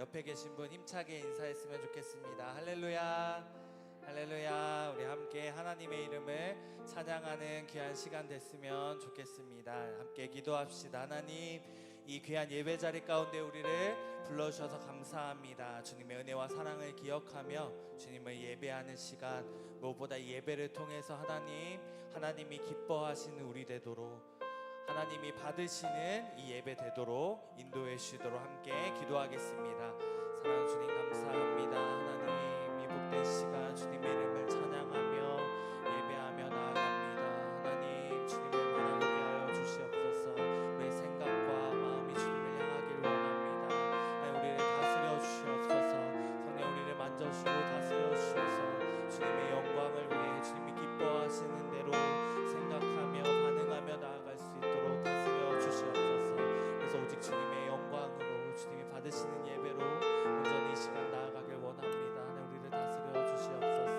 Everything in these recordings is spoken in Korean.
옆에 계신 분 힘차게 인사했으면 좋겠습니다. 할렐루야, 할렐루야. 우리 함께 하나님의 이름을 찬양하는 귀한 시간 됐으면 좋겠습니다. 함께 기도합시다. 하나님, 이 귀한 예배 자리 가운데 우리를 불러주셔서 감사합니다. 주님의 은혜와 사랑을 기억하며 주님을 예배하는 시간, 무엇보다 이 예배를 통해서 하나님이 기뻐하시는 우리 되도록, 하나님이 받으시는 이 예배 되도록 인도해 주시도록 함께 기도하겠습니다. 사랑하는 주님 감사합니다. 하나님, 이 복된 시간 주님의 이름을 찬양하며 예배하며 나아갑니다. 하나님, 주님을 바라보게 하여 주시옵소서. 우리의 생각과 마음이 주님을 향하기를 원합니다. 하나님, 우리를 다스려 주시옵소서. 성령 우리를 만져주시고 다스려 주셔서 주님의 영광을 위해 주님이 기뻐하시는 대로 생각하며 반응하며 나아갈 수 있도록 다스려 주시옵소서. 그래서 오직 주님의 영광으로 주님이 받으시는 예배로 온전히 이 시간 나아가길 원합니다. 하나님, 우리를 다스려 주시옵소서.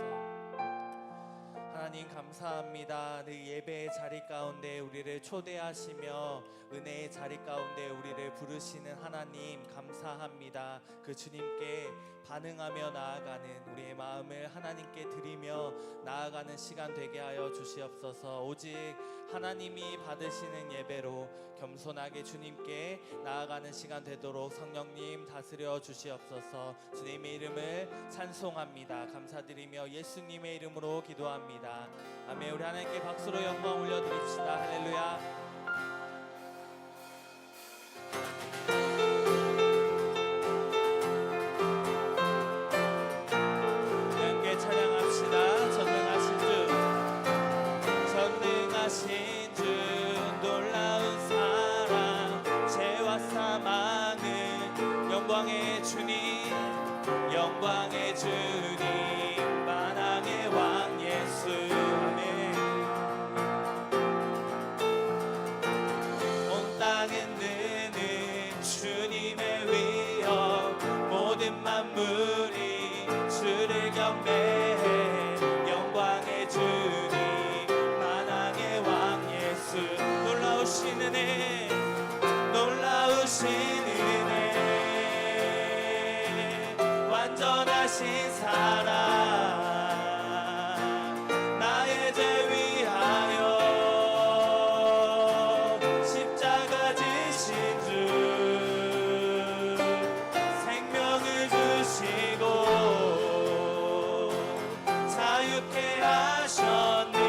하나님 감사합니다. 그 예배의 자리 가운데 우리를 초대하시며 은혜의 자리 가운데 우리를 부르시는 하나님 감사합니다. 그 주님께 반응하며 나아가는 우리의 마음을 하나님께 드리며 나아가는 시간 되게 하여 주시옵소서. 오직 하나님이 받으시는 예배로 겸손하게 주님께 나아가는 시간 되도록 성령님 다스려 주시옵소서. 주님의 이름을 찬송합니다. 감사드리며 예수님의 이름으로 기도합니다. 아멘. 우리 하나님께 박수로 영광 올려드립시다. 할렐루야. 전능하신 주 놀라운 사랑 죄와 사망은 영광의 주님 영광의 주님 만왕의 왕 예수 아멘. 온 땅은 느는 주님의 위엄 모든 만물이 주를 경배해 영광의 주님 놀라우신 은혜 놀라우신 은혜 완전하신 사랑 나의 죄 위하여 십자가 지신 주 생명을 주시고 자유케 하셨네.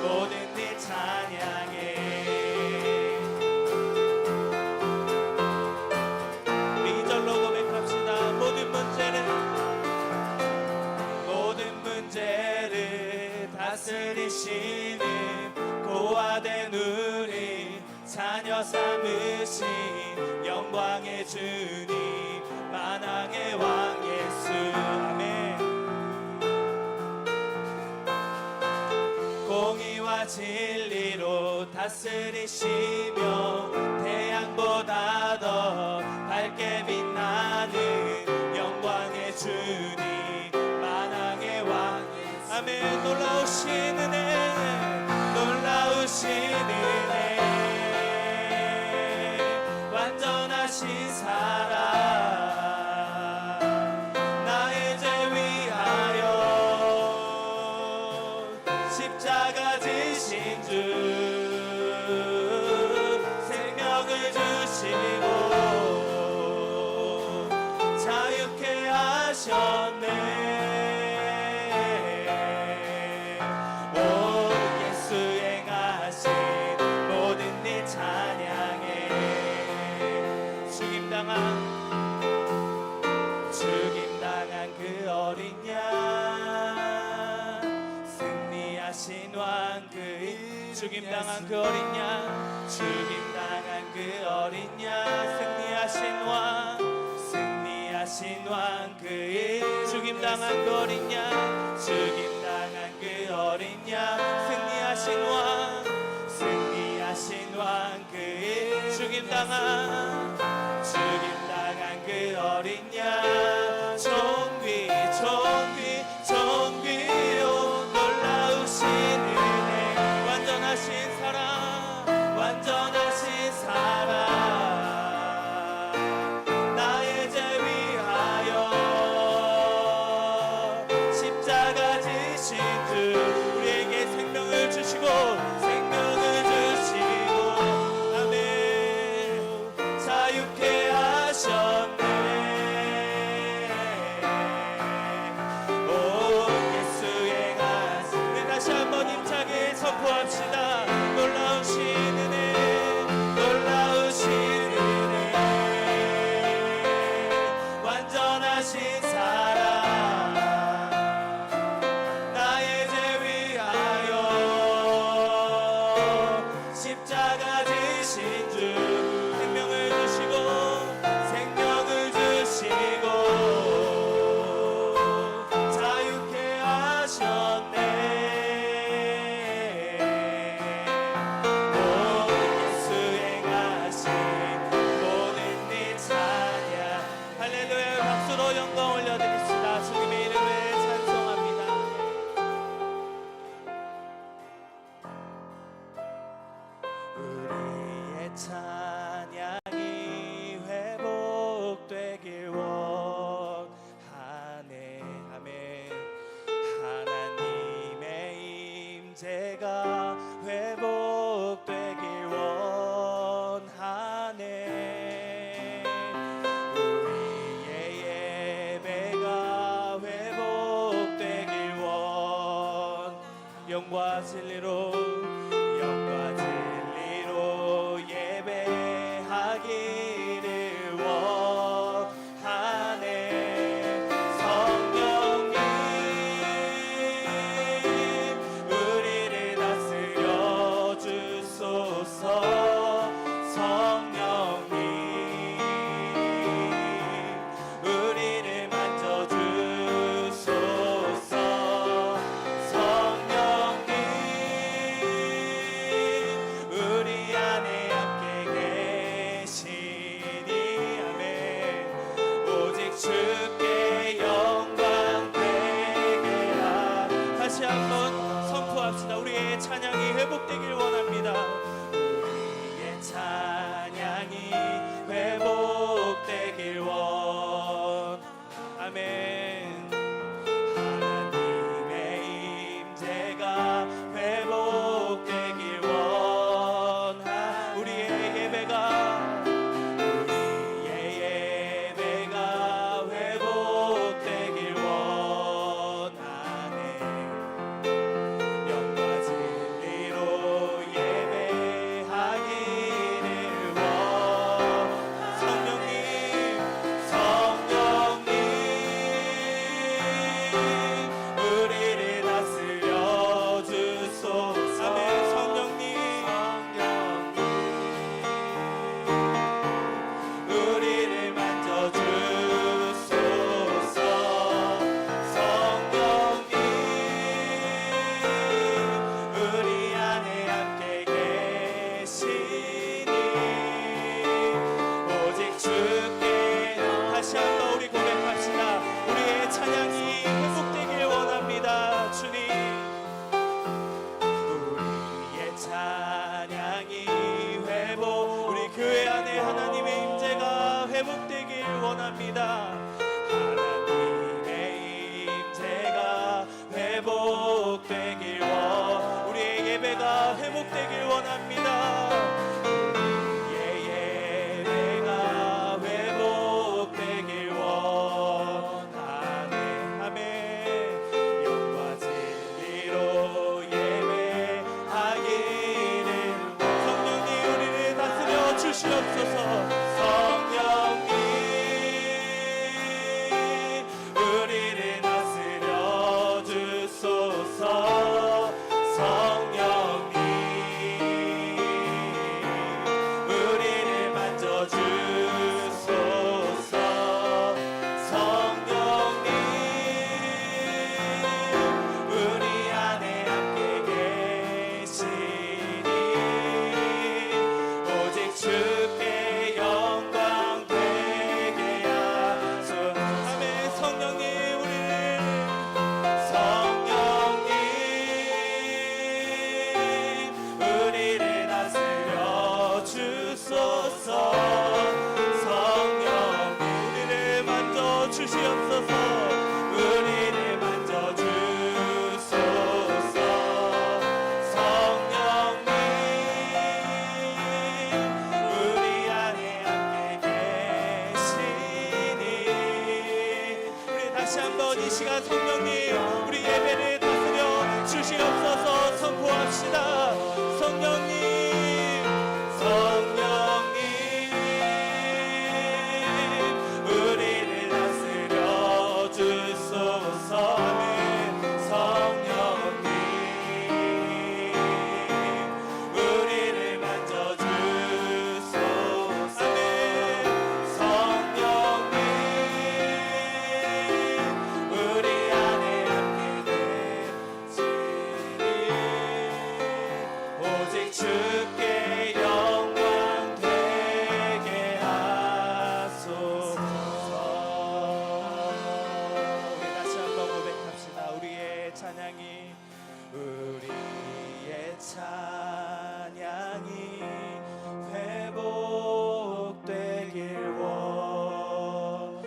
모든 일 찬양해. 2절로 고백합시다. 모든 문제를 다스리시는 고아된 우리 자녀 삼으신 영광의 주님 만왕의 왕 예수 아멘. 공의와 진리로 다스리시며 태양보다 더 밝게 빛나는 영광의 주님 만왕의 왕 아멘. 놀라우신 은혜 놀라우신 은혜 완전하신 사랑 나의 죄 위하여 십자가 지신 주 생명을 주시고 자유케 하셨네. 오 예수 행하신 모든 일 찬양해. 죽임당한 그 어린 양 승리하신 왕 그 죽임당한 그 어린 양 죽임당한 그 어린 양 승리하신 왕 그 죽임당한 그 어린 양 죽임당한 그 어린 양 승리하신 왕 그 죽임당한 그 어린 양 존귀요 놀라우신 은혜 완전하신 사랑 완전하신 사랑 나의 죄 위하여 십자가 지신 주 우리에게 생명을 주시고 생명을 주시고 아멘 자유케 하셨네. 오 예수의 가슴 다시 한번 힘차게 선포합시다. 놀라우신 은혜 놀라우신 은혜 완전하신 사랑 나의 죄 위하여 십자가 지신 주 생명을 주시고 생명을 주시고 자유케 하셨네. 오 예수 행하신 모든 일 찬양 할렐루야. 박수로 영광 올려드립시다. 주님의 이름을 찬송합니다. 우리의 찬양이 회복되길 원하네. 아멘. 하나님의 임재가 회복되길 원하네. 우리의 예배가 회복되길 영과 진리로 예배하기를 원하네. 성령님 우리를 다스려 주소서. 성령님 우리를 만져 주소서. 성령님 우리 안에 함께 계시니 아멘. 오직 주께 영광 되게 하라. 다시 한번 선포합시다. 우리의 찬양이 회복되길 원합니다. 우리의 찬양이 회복되길 원 아멘. 하나님의 임재가 회복되길 원하. 우리의 예배가 회복되길 원하네. 영과 진리로 예배하기를 원. 성령님 우리를 다스려 주소서. 아멘. 성령님 우리를 만져 주소서. 성령님 우리 안에 함께 계시니 오직 주께. 다시 한번 우리 고백합시다. 우리의 찬양이 회복되길 원합니다. 주님 우리의 찬양이 회복 우리 교회 안에 하나님의 임재가 회복되길 원합니다. 하나님의 임재가 회복되길 우리의 예배가 회복되길 원합니다. 우리의 예배가 회복되길 원하네. 아멘. 영과 진리로 예배하기를 성령님 우리를 다스려 주시옵소서. 성령님 우리를 다스려 주소서. 성령님 우리를 만져 주소서. 성령님 우리 안에 함께 계시니 오직 주께 주소서. 성령님 우리를 만져 주시옵소서. 우리를 만져 주소서. 성령님 우리 안에 함께 계시니. 우리 다시 한번 이 시간 성령님 우리 예배를 다스려 주시옵소서. 선포합시다. 성령님 성령님 우리를 다스려 주소서. 아멘. 성령님 우리를 만져 주소서. 아멘. 성령님 우리 안에 함께 계시니. 오직 주께 영광 되게 하소서. 우리 다시 한번 고백합시다. 우리의 찬양이 회복되길 원하네.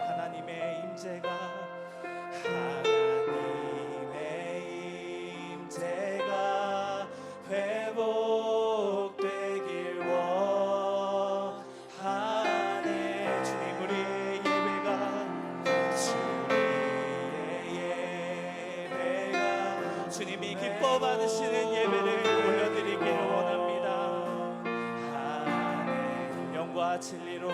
하나님의 임재가 회복되길 원하네. 주님 우리의 예배가 주님이 기뻐 받으시는 예배를 올려드리기를 원합니다. 영과 진리로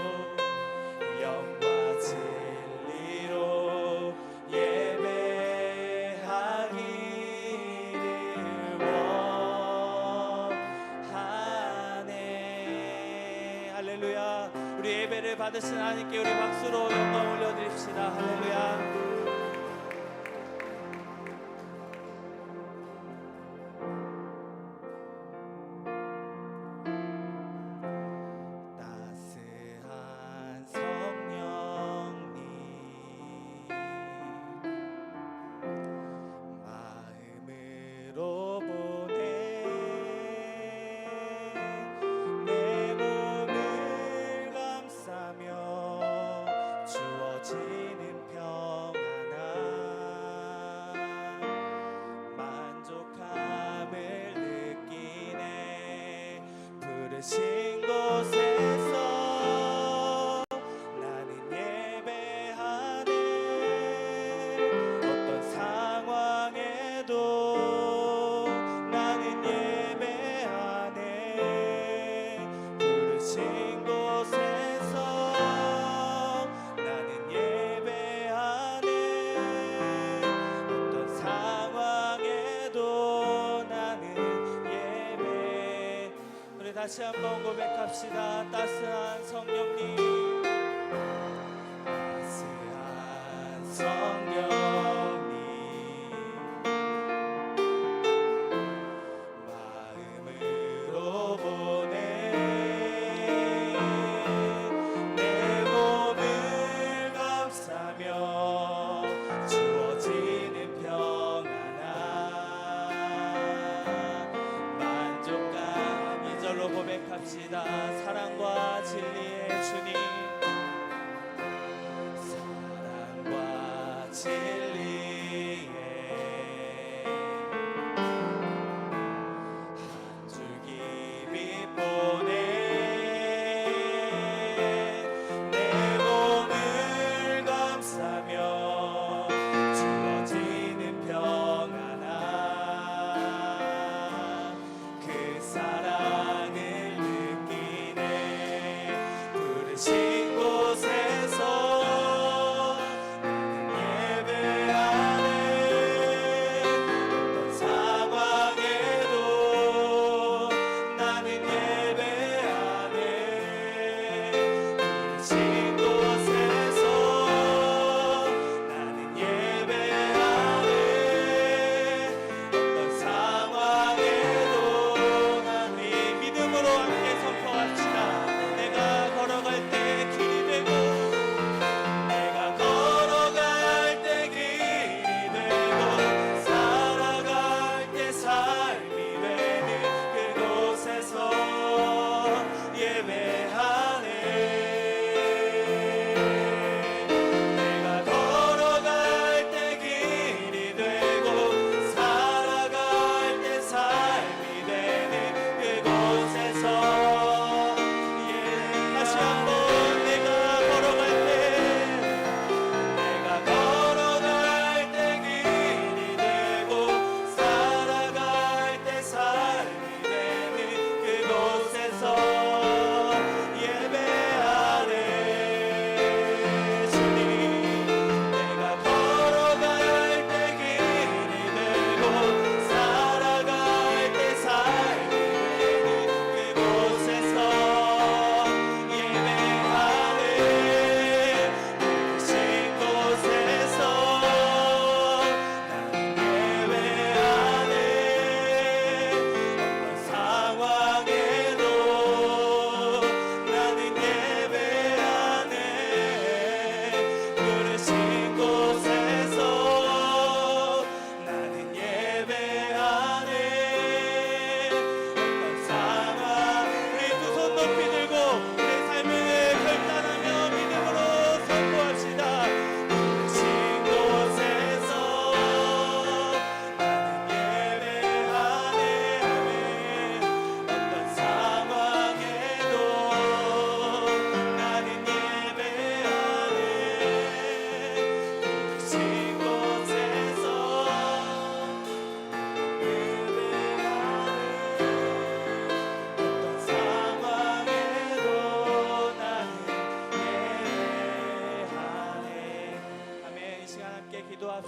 예배하기를 원하네. 할렐루야. 우리 예배를 받으신 하나님께 우리 박수로 영광 올려드립시다. 할렐루야. 부르신 곳에서 나는 예배하네. 어떤 상황에도 나는 예배하네. 부르신 곳에서 나는 예배하네. 어떤 상황에도 나는 예배. 우리 다시 한번 고백합시다. 따스한 성령님 따스한 성령님 마음으로 보내 내 몸을 감싸며 주어지는 평안함 만족감. 이절로 고백합시다. 사랑과 진리의 주님 사랑과 진리의 한 줄기 빛 보내 내 몸을 감싸며 주어지는 평안함 그 사랑을 느끼네.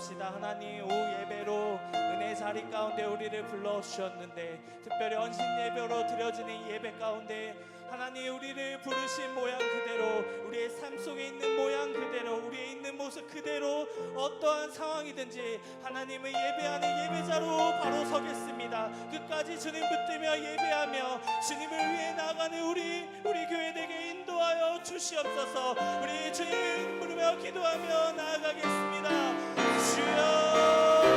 기도합시다. 하나님, 오후 예배로 은혜 자리 가운데 우리를 불러주셨는데 특별히 헌신 예배로 드려지는 이 예배 가운데 하나님, 우리를 부르신 모양 그대로, 우리의 삶 속에 있는 모양 그대로, 우리의 있는 모습 그대로 어떠한 상황이든지 하나님을 예배하는 예배자로 바로 서겠습니다. 끝까지 주님 붙들며 예배하며 주님을 위해 나가는 우리 교회에게 인도하여 주시옵소서. 우리 주님 부르며 기도하며 나아가겠습니다. 주여,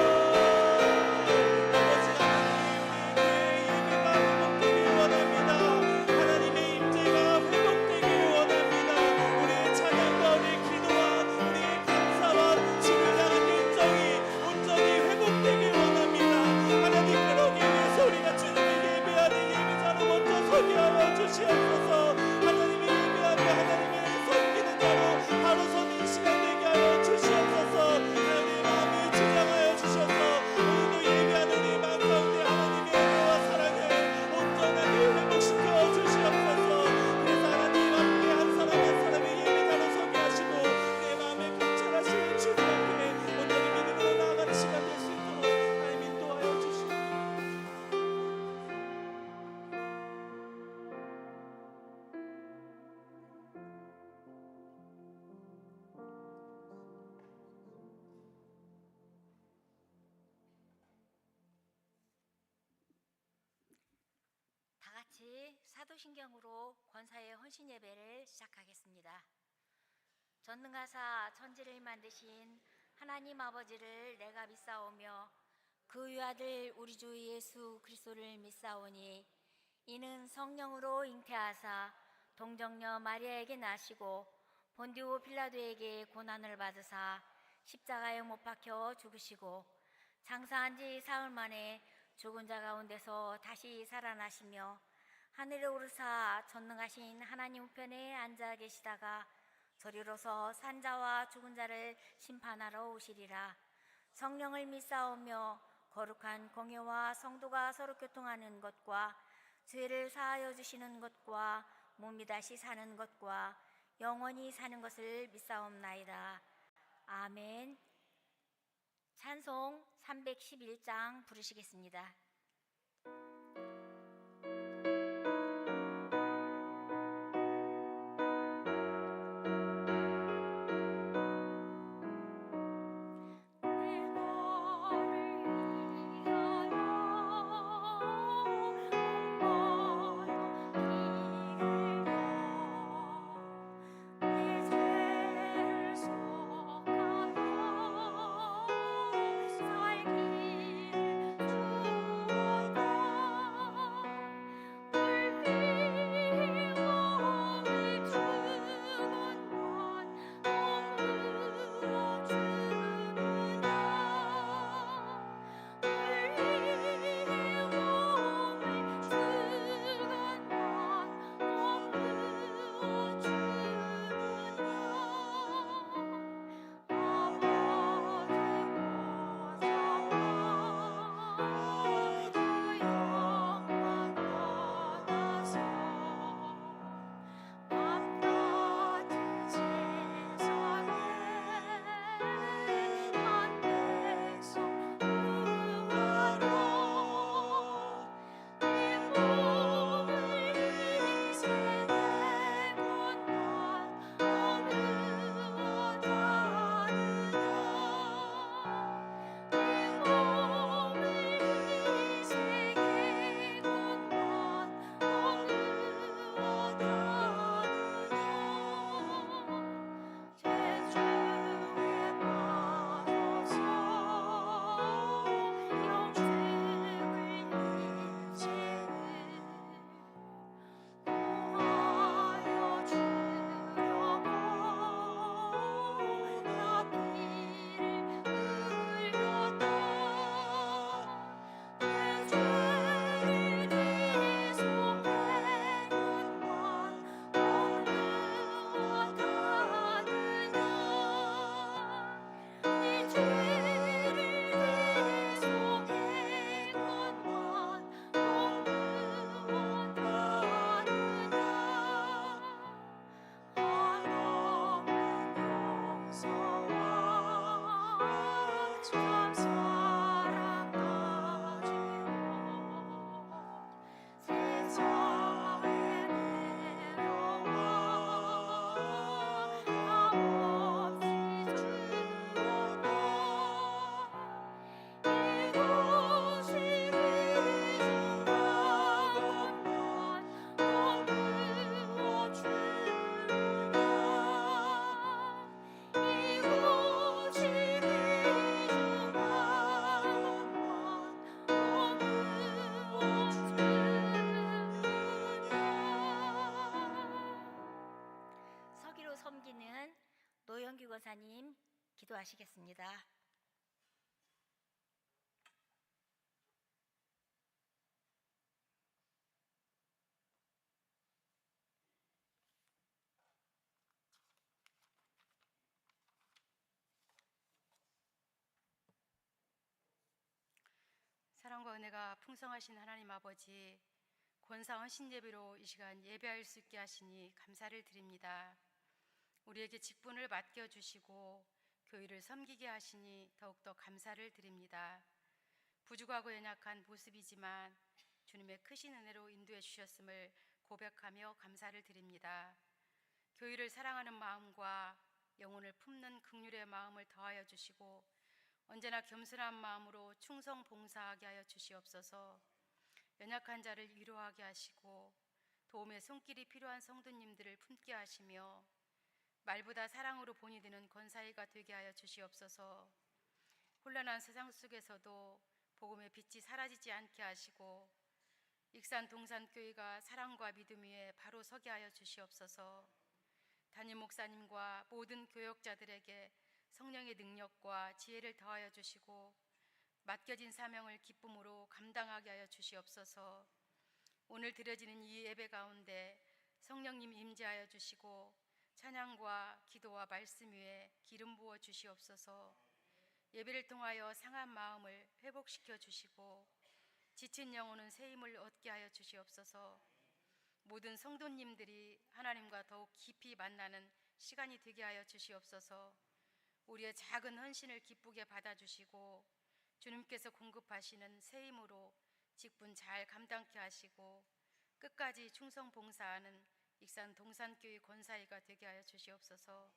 주시옵소서. 하나님의 예배하며 하나님의 섬기는 자로 바로 서는 시간 되게 하여 주시옵소서. 하나님의 마음을 지장하여 주셔서 오늘도 예배하는 우리 마음 가운데 하나님의 은혜와 사랑을 온전하게 회복시켜 주시옵소서. 그래서 하나님 앞에 한 사람 한 사람의 예배자로 서게 하시고 내 마음에 감찰하시는 주님 앞에 온전히 믿음으로 나아가는 시간 될 수 있도록 하나님 인도하여 주시옵소서. 다 같이 사도신경으로 권사의 헌신 예배를 시작하겠습니다. 전능하사 천지를 만드신 하나님 아버지를 내가 믿사오며 그 유아들 우리 주 예수 그리스도를 믿사오니 이는 성령으로 잉태하사 동정녀 마리아에게 나시고 본디오 빌라도에게 고난을 받으사 십자가에 못 박혀 죽으시고 장사한 지 사흘 만에 죽은 자 가운데서 다시 살아나시며 하늘에 오르사 전능하신 하나님 우편에 앉아 계시다가 저리로서 산자와 죽은 자를 심판하러 오시리라. 성령을 믿사오며 거룩한 공회와 성도가 서로 교통하는 것과 죄를 사하여 주시는 것과 몸이 다시 사는 것과 영원히 사는 것을 믿사옵나이다. 아멘. 찬송 311장 부르시겠습니다. 살길 권사님 기도하시겠습니다. 사랑과 은혜가 풍성하신 하나님 아버지, 권사원 신예배로 이 시간 예배할 수 있게 하시니 감사를 드립니다. 우리에게 직분을 맡겨주시고 교회를 섬기게 하시니 더욱더 감사를 드립니다. 부족하고 연약한 모습이지만 주님의 크신 은혜로 인도해 주셨음을 고백하며 감사를 드립니다. 교회를 사랑하는 마음과 영혼을 품는 긍휼의 마음을 더하여 주시고 언제나 겸손한 마음으로 충성 봉사하게 하여 주시옵소서. 연약한 자를 위로하게 하시고 도움의 손길이 필요한 성도님들을 품게 하시며 말보다 사랑으로 본이 드는 권사이가 되게 하여 주시옵소서. 혼란한 세상 속에서도 복음의 빛이 사라지지 않게 하시고 익산 동산교회가 사랑과 믿음 위에 바로 서게 하여 주시옵소서. 담임 목사님과 모든 교역자들에게 성령의 능력과 지혜를 더하여 주시고 맡겨진 사명을 기쁨으로 감당하게 하여 주시옵소서. 오늘 드려지는 이 예배 가운데 성령님 임재하여 주시고 찬양과 기도와 말씀 위에 기름 부어 주시옵소서. 예배를 통하여 상한 마음을 회복시켜 주시고 지친 영혼은 새 힘을 얻게 하여 주시옵소서. 모든 성도님들이 하나님과 더욱 깊이 만나는 시간이 되게 하여 주시옵소서. 우리의 작은 헌신을 기쁘게 받아주시고 주님께서 공급하시는 새 힘으로 직분 잘 감당케 하시고 끝까지 충성 봉사하는 익산 동산교회 권사이가 되게 하여 주시옵소서.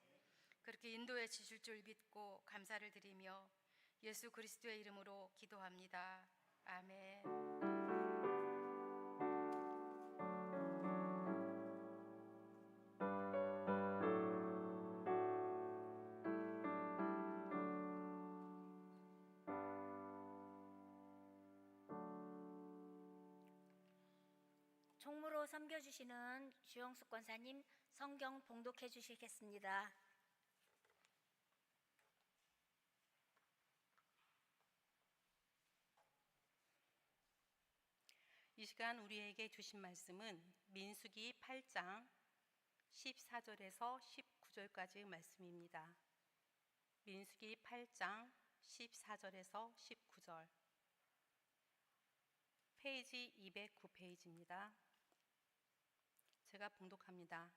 그렇게 인도해 주실 줄 믿고 감사를 드리며 예수 그리스도의 이름으로 기도합니다. 아멘. 총무로 섬겨주시는 주영숙 권사님 성경 봉독해 주시겠습니다. 이 시간 우리에게 주신 말씀은 민수기 8장 14절에서 19절까지 말씀입니다. 민수기 8장 14절에서 19절, 페이지 209페이지입니다. 제가 봉독합니다.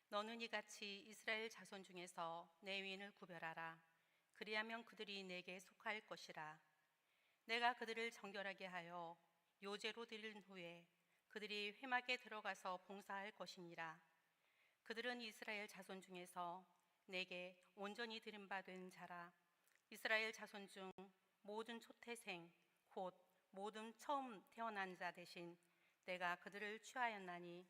너는 이같이 이스라엘 자손 중에서 내 위인을 구별하라. 그리하면 그들이 내게 속할 것이라. 내가 그들을 정결하게 하여 요제로 드린 후에 그들이 회막에 들어가서 봉사할 것이니라. 그들은 이스라엘 자손 중에서 내게 온전히 드림받은 자라. 이스라엘 자손 중 모든 초태생 곧 모든 처음 태어난 자 대신 내가 그들을 취하였나니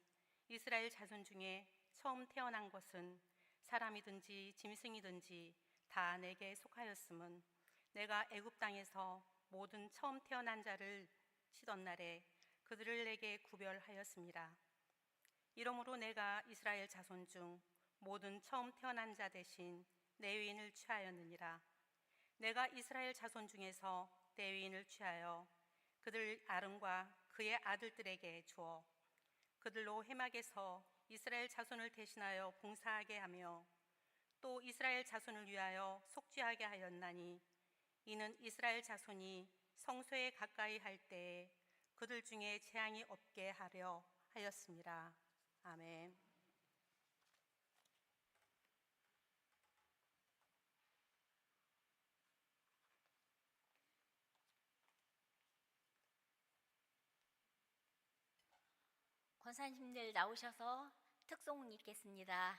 이스라엘 자손 중에 처음 태어난 것은 사람이든지 짐승이든지 다 내게 속하였음은 내가 애굽 땅에서 모든 처음 태어난 자를 치던 날에 그들을 내게 구별하였습니다. 이러므로 내가 이스라엘 자손 중 모든 처음 태어난 자 대신 내 위인을 취하였느니라. 내가 이스라엘 자손 중에서 내 위인을 취하여 그들 아름과 그의 아들들에게 주어 그들로 회막에서 이스라엘 자손을 대신하여 봉사하게 하며 또 이스라엘 자손을 위하여 속죄하게 하였나니 이는 이스라엘 자손이 성소에 가까이 할 때에 그들 중에 재앙이 없게 하려 하였습니다. 아멘. 권사님들 나오셔서 특송 읽겠습니다.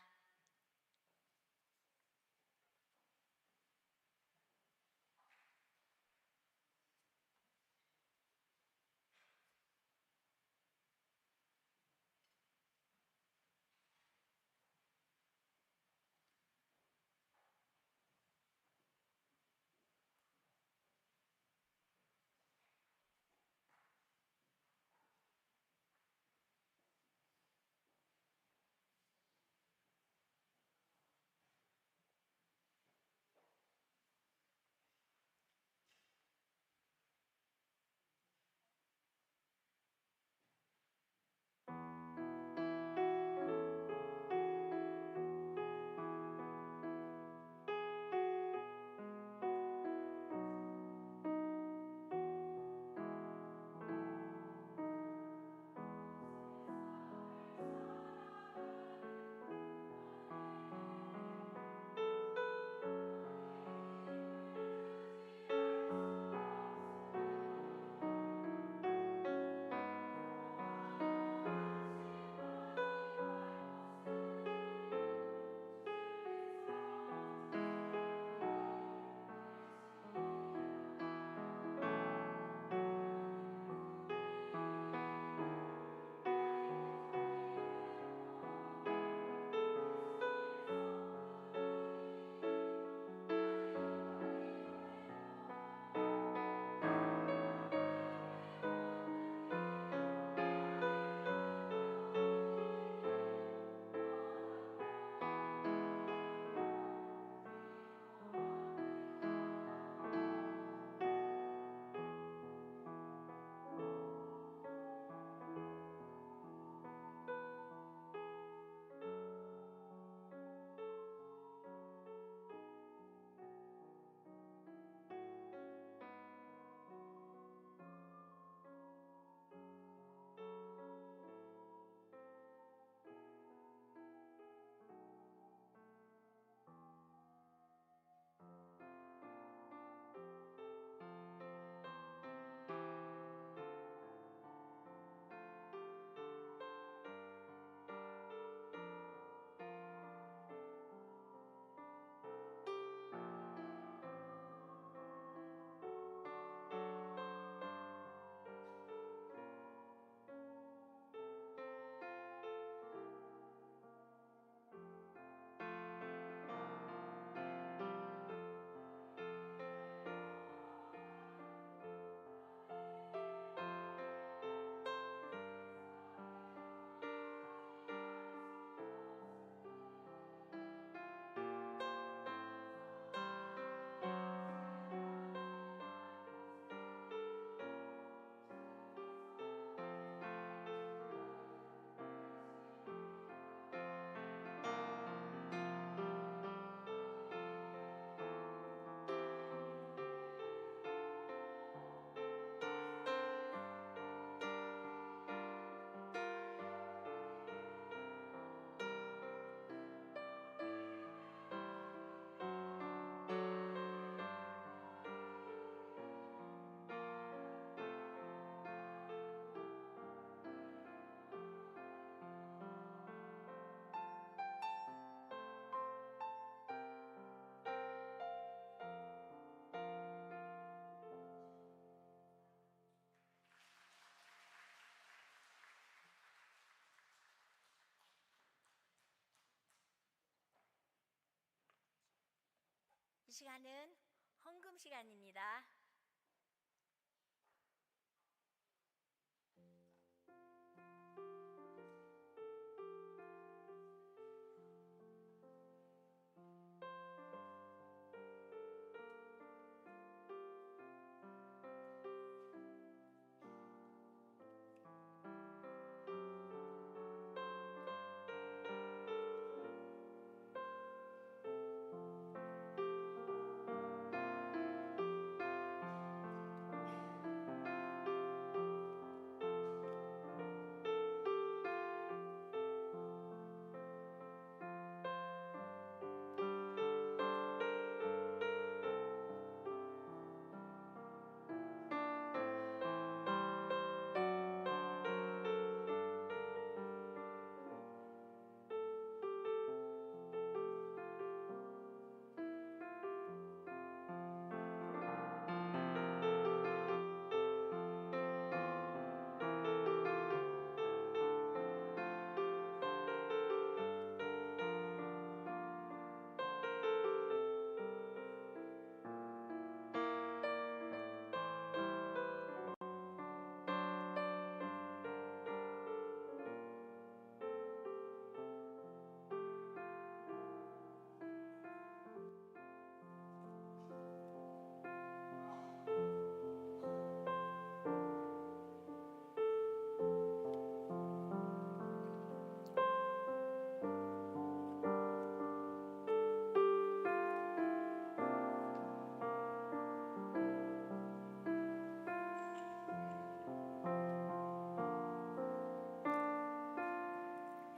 이 시간은 헌금 시간입니다.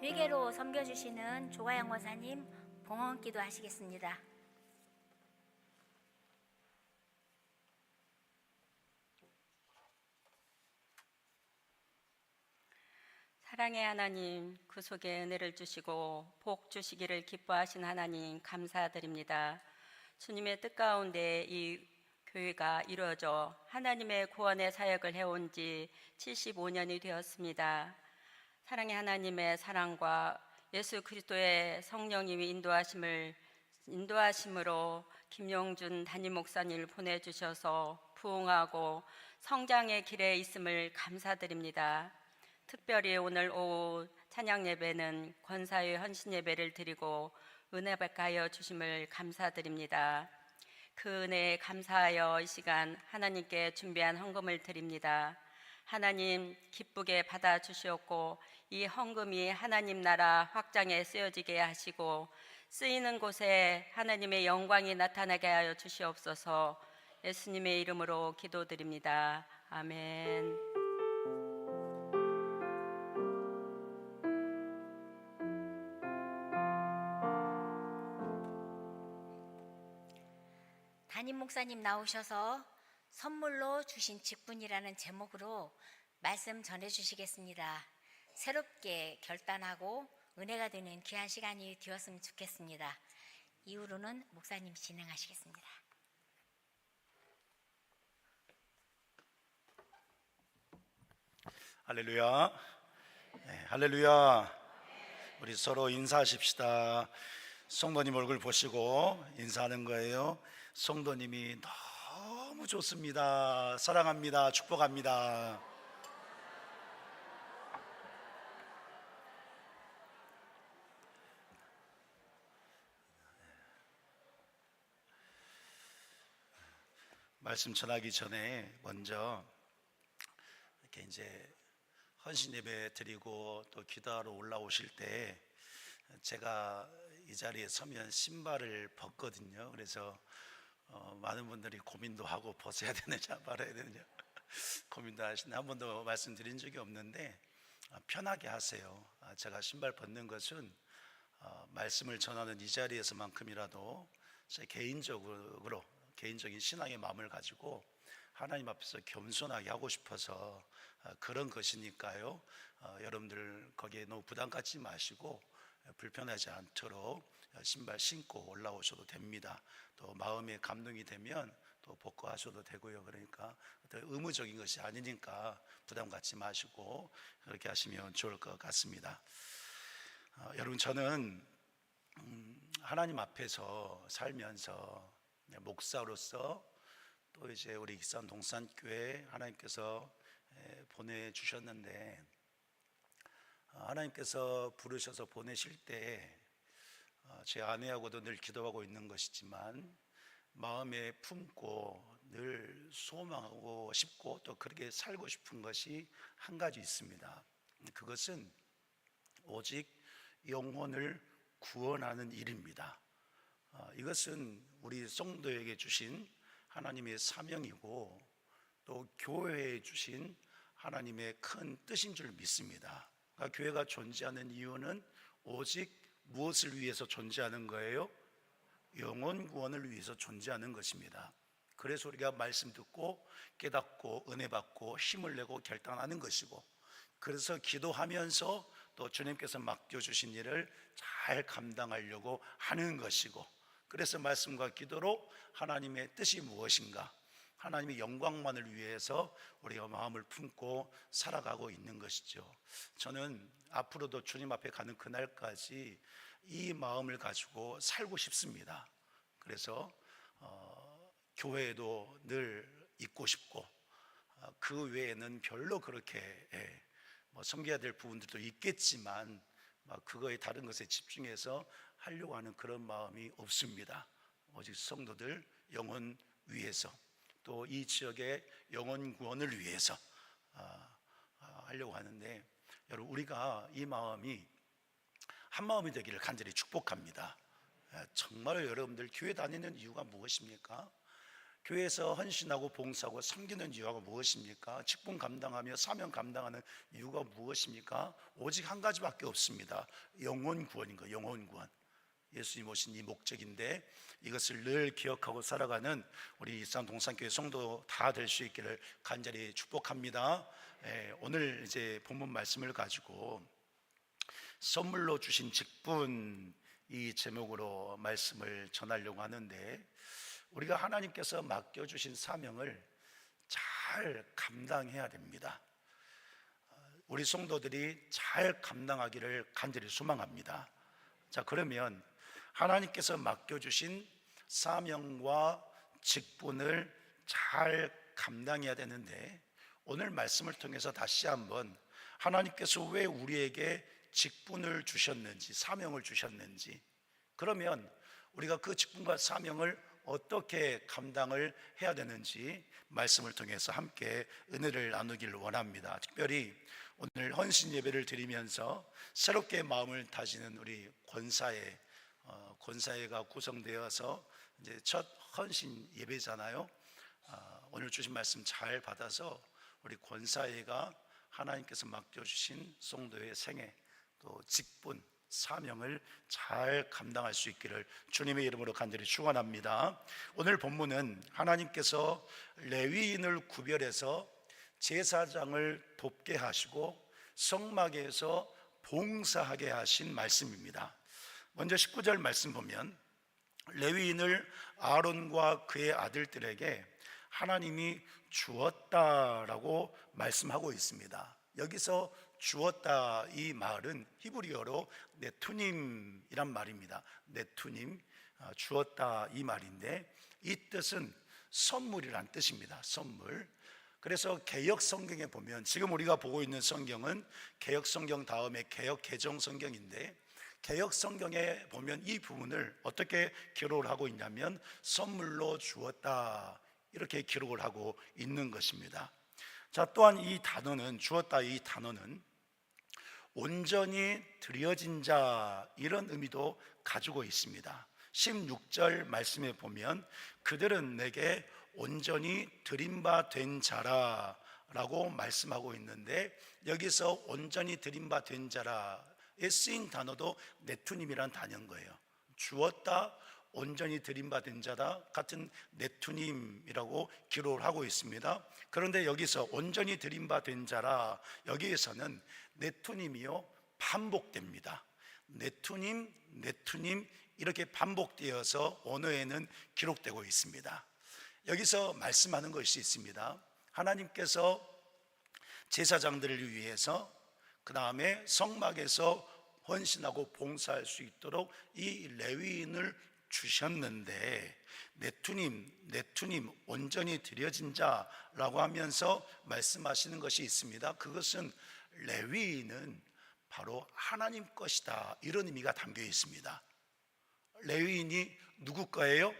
회개로 섬겨주시는 조가영 권사님 봉헌 기도 하시겠습니다. 사랑의 하나님, 그 속에 은혜를 주시고 복 주시기를 기뻐하신 하나님 감사드립니다. 주님의 뜻 가운데 이 교회가 이루어져 하나님의 구원의 사역을 해온 지 75년이 되었습니다. 사랑의 하나님의 사랑과 예수 그리스도의 성령님이 인도하심으로 김용준 담임 목사님을 보내주셔서 부흥하고 성장의 길에 있음을 감사드립니다. 특별히 오늘 오후 찬양 예배는 권사의 헌신 예배를 드리고 은혜 받게 하여 주심을 감사드립니다. 그 은혜에 감사하여 이 시간 하나님께 준비한 헌금을 드립니다. 하나님 기쁘게 받아주시옵고 이 헌금이 하나님 나라 확장에 쓰여지게 하시고 쓰이는 곳에 하나님의 영광이 나타나게 하여 주시옵소서. 예수님의 이름으로 기도드립니다. 아멘. 담임 목사님 나오셔서 선물로 주신 직분이라는 제목으로 말씀 전해주시겠습니다. 새롭게 결단하고 은혜가 되는 귀한 시간이 되었으면 좋겠습니다. 이후로는 목사님 진행하시겠습니다. 할렐루야. 네, 할렐루야. 우리 서로 인사하십시다. 성도님 얼굴 보시고 인사하는 거예요. 성도님이 너무 좋습니다. 사랑합니다. 축복합니다. 말씀 전하기 전에 먼저 이렇게 이제 헌신 예배 드리고 또 기도하러 올라오실 때 제가 이 자리에 서면 신발을 벗거든요. 그래서 많은 분들이 고민도 하고 벗어야 되느냐 말아야 되느냐 고민도 하시는데 한 번도 말씀드린 적이 없는데 편하게 하세요. 제가 신발 벗는 것은 말씀을 전하는 이 자리에서만큼이라도 제 개인적인 신앙의 마음을 가지고 하나님 앞에서 겸손하게 하고 싶어서 그런 것이니까요. 여러분들 거기에 너무 부담 갖지 마시고 불편하지 않도록 신발 신고 올라오셔도 됩니다. 또 마음에 감동이 되면 또 벗고 하셔도 되고요. 그러니까 의무적인 것이 아니니까 부담 갖지 마시고 그렇게 하시면 좋을 것 같습니다. 여러분, 저는 하나님 앞에서 살면서 목사로서 또 이제 우리 익산 동산교회 하나님께서 보내주셨는데, 하나님께서 부르셔서 보내실 때 제 아내하고도 늘 기도하고 있는 것이지만 마음에 품고 늘 소망하고 싶고 또 그렇게 살고 싶은 것이 한 가지 있습니다. 그것은 오직 영혼을 구원하는 일입니다. 이것은 우리 성도에게 주신 하나님의 사명이고 또 교회에 주신 하나님의 큰 뜻인 줄 믿습니다. 그러니까 교회가 존재하는 이유는 오직 무엇을 위해서 존재하는 거예요? 영혼 구원을 위해서 존재하는 것입니다. 그래서 우리가 말씀 듣고 깨닫고 은혜 받고 힘을 내고 결단하는 것이고, 그래서 기도하면서 또 주님께서 맡겨주신 일을 잘 감당하려고 하는 것이고, 그래서 말씀과 기도로 하나님의 뜻이 무엇인가, 하나님의 영광만을 위해서 우리가 마음을 품고 살아가고 있는 것이죠. 저는 앞으로도 주님 앞에 가는 그날까지 이 마음을 가지고 살고 싶습니다. 그래서 교회에도 늘 있고 싶고, 그 외에는 별로 그렇게 섬겨야 될 부분들도 있겠지만 그거에 다른 것에 집중해서 하려고 하는 그런 마음이 없습니다. 오직 성도들 영혼 위해서 또 이 지역의 영혼 구원을 위해서 하려고 하는데, 여러분 우리가 이 마음이 한 마음이 되기를 간절히 축복합니다. 정말 여러분들 교회 다니는 이유가 무엇입니까? 교회에서 헌신하고 봉사하고 섬기는 이유가 무엇입니까? 직분 감당하며 사명 감당하는 이유가 무엇입니까? 오직 한 가지밖에 없습니다. 영혼 구원인 거예요. 영혼 구원. 예수님 오신 이 목적인데, 이것을 늘 기억하고 살아가는 우리 익산 동산교회 성도 다 될 수 있기를 간절히 축복합니다. 오늘 이제 본문 말씀을 가지고 선물로 주신 직분, 이 제목으로 말씀을 전하려고 하는데, 우리가 하나님께서 맡겨주신 사명을 잘 감당해야 됩니다. 우리 성도들이 잘 감당하기를 간절히 소망합니다. 자, 그러면 하나님께서 맡겨주신 사명과 직분을 잘 감당해야 되는데, 오늘 말씀을 통해서 다시 한번 하나님께서 왜 우리에게 직분을 주셨는지, 사명을 주셨는지, 그러면 우리가 그 직분과 사명을 어떻게 감당을 해야 되는지 말씀을 통해서 함께 은혜를 나누기를 원합니다. 특별히 오늘 헌신 예배를 드리면서 새롭게 마음을 다지는 우리 권사회가 구성되어서 이제 첫 헌신 예배잖아요. 오늘 주신 말씀 잘 받아서 우리 권사회가 하나님께서 맡겨주신 성도의 생애, 또 직분, 사명을 잘 감당할 수 있기를 주님의 이름으로 간절히 축원합니다. 오늘 본문은 하나님께서 레위인을 구별해서 제사장을 돕게 하시고 성막에서 봉사하게 하신 말씀입니다. 먼저 19절 말씀 보면 레위인을 아론과 그의 아들들에게 하나님이 주었다라고 말씀하고 있습니다. 여기서 주었다, 이 말은 히브리어로 네투님이란 말입니다. 네투님, 주었다, 이 말인데 이 뜻은 선물이란 뜻입니다. 선물. 그래서 개역 성경에 보면, 지금 우리가 보고 있는 성경은 개역 성경 다음에 개역 개정 성경인데, 개역 성경에 보면 이 부분을 어떻게 기록을 하고 있냐면 선물로 주었다, 이렇게 기록을 하고 있는 것입니다. 자, 또한 이 단어는, 주었다, 이 단어는 온전히 드려진 자, 이런 의미도 가지고 있습니다. 16절 말씀에 보면 그들은 내게 온전히 드림바 된 자라 라고 말씀하고 있는데, 여기서 온전히 드림바 된 자라에 쓰인 단어도 네투님이란 단어인 거예요. 주었다, 온전히 드림받은 자다 같은 네투님이라고 기록을 하고 있습니다. 그런데 여기서 온전히 드림받은 자라, 여기에서는 네투님이요 반복됩니다. 네투님, 네투님 이렇게 반복되어서 언어에는 기록되고 있습니다. 여기서 말씀하는 것이 있습니다. 하나님께서 제사장들을 위해서, 그 다음에 성막에서 헌신하고 봉사할 수 있도록 이 레위인을 주셨는데 내 투님 온전히 드려진 자라고 하면서 말씀하시는 것이 있습니다. 그것은 레위인은 바로 하나님 것이다, 이런 의미가 담겨 있습니다. 레위인이 누구 거예요?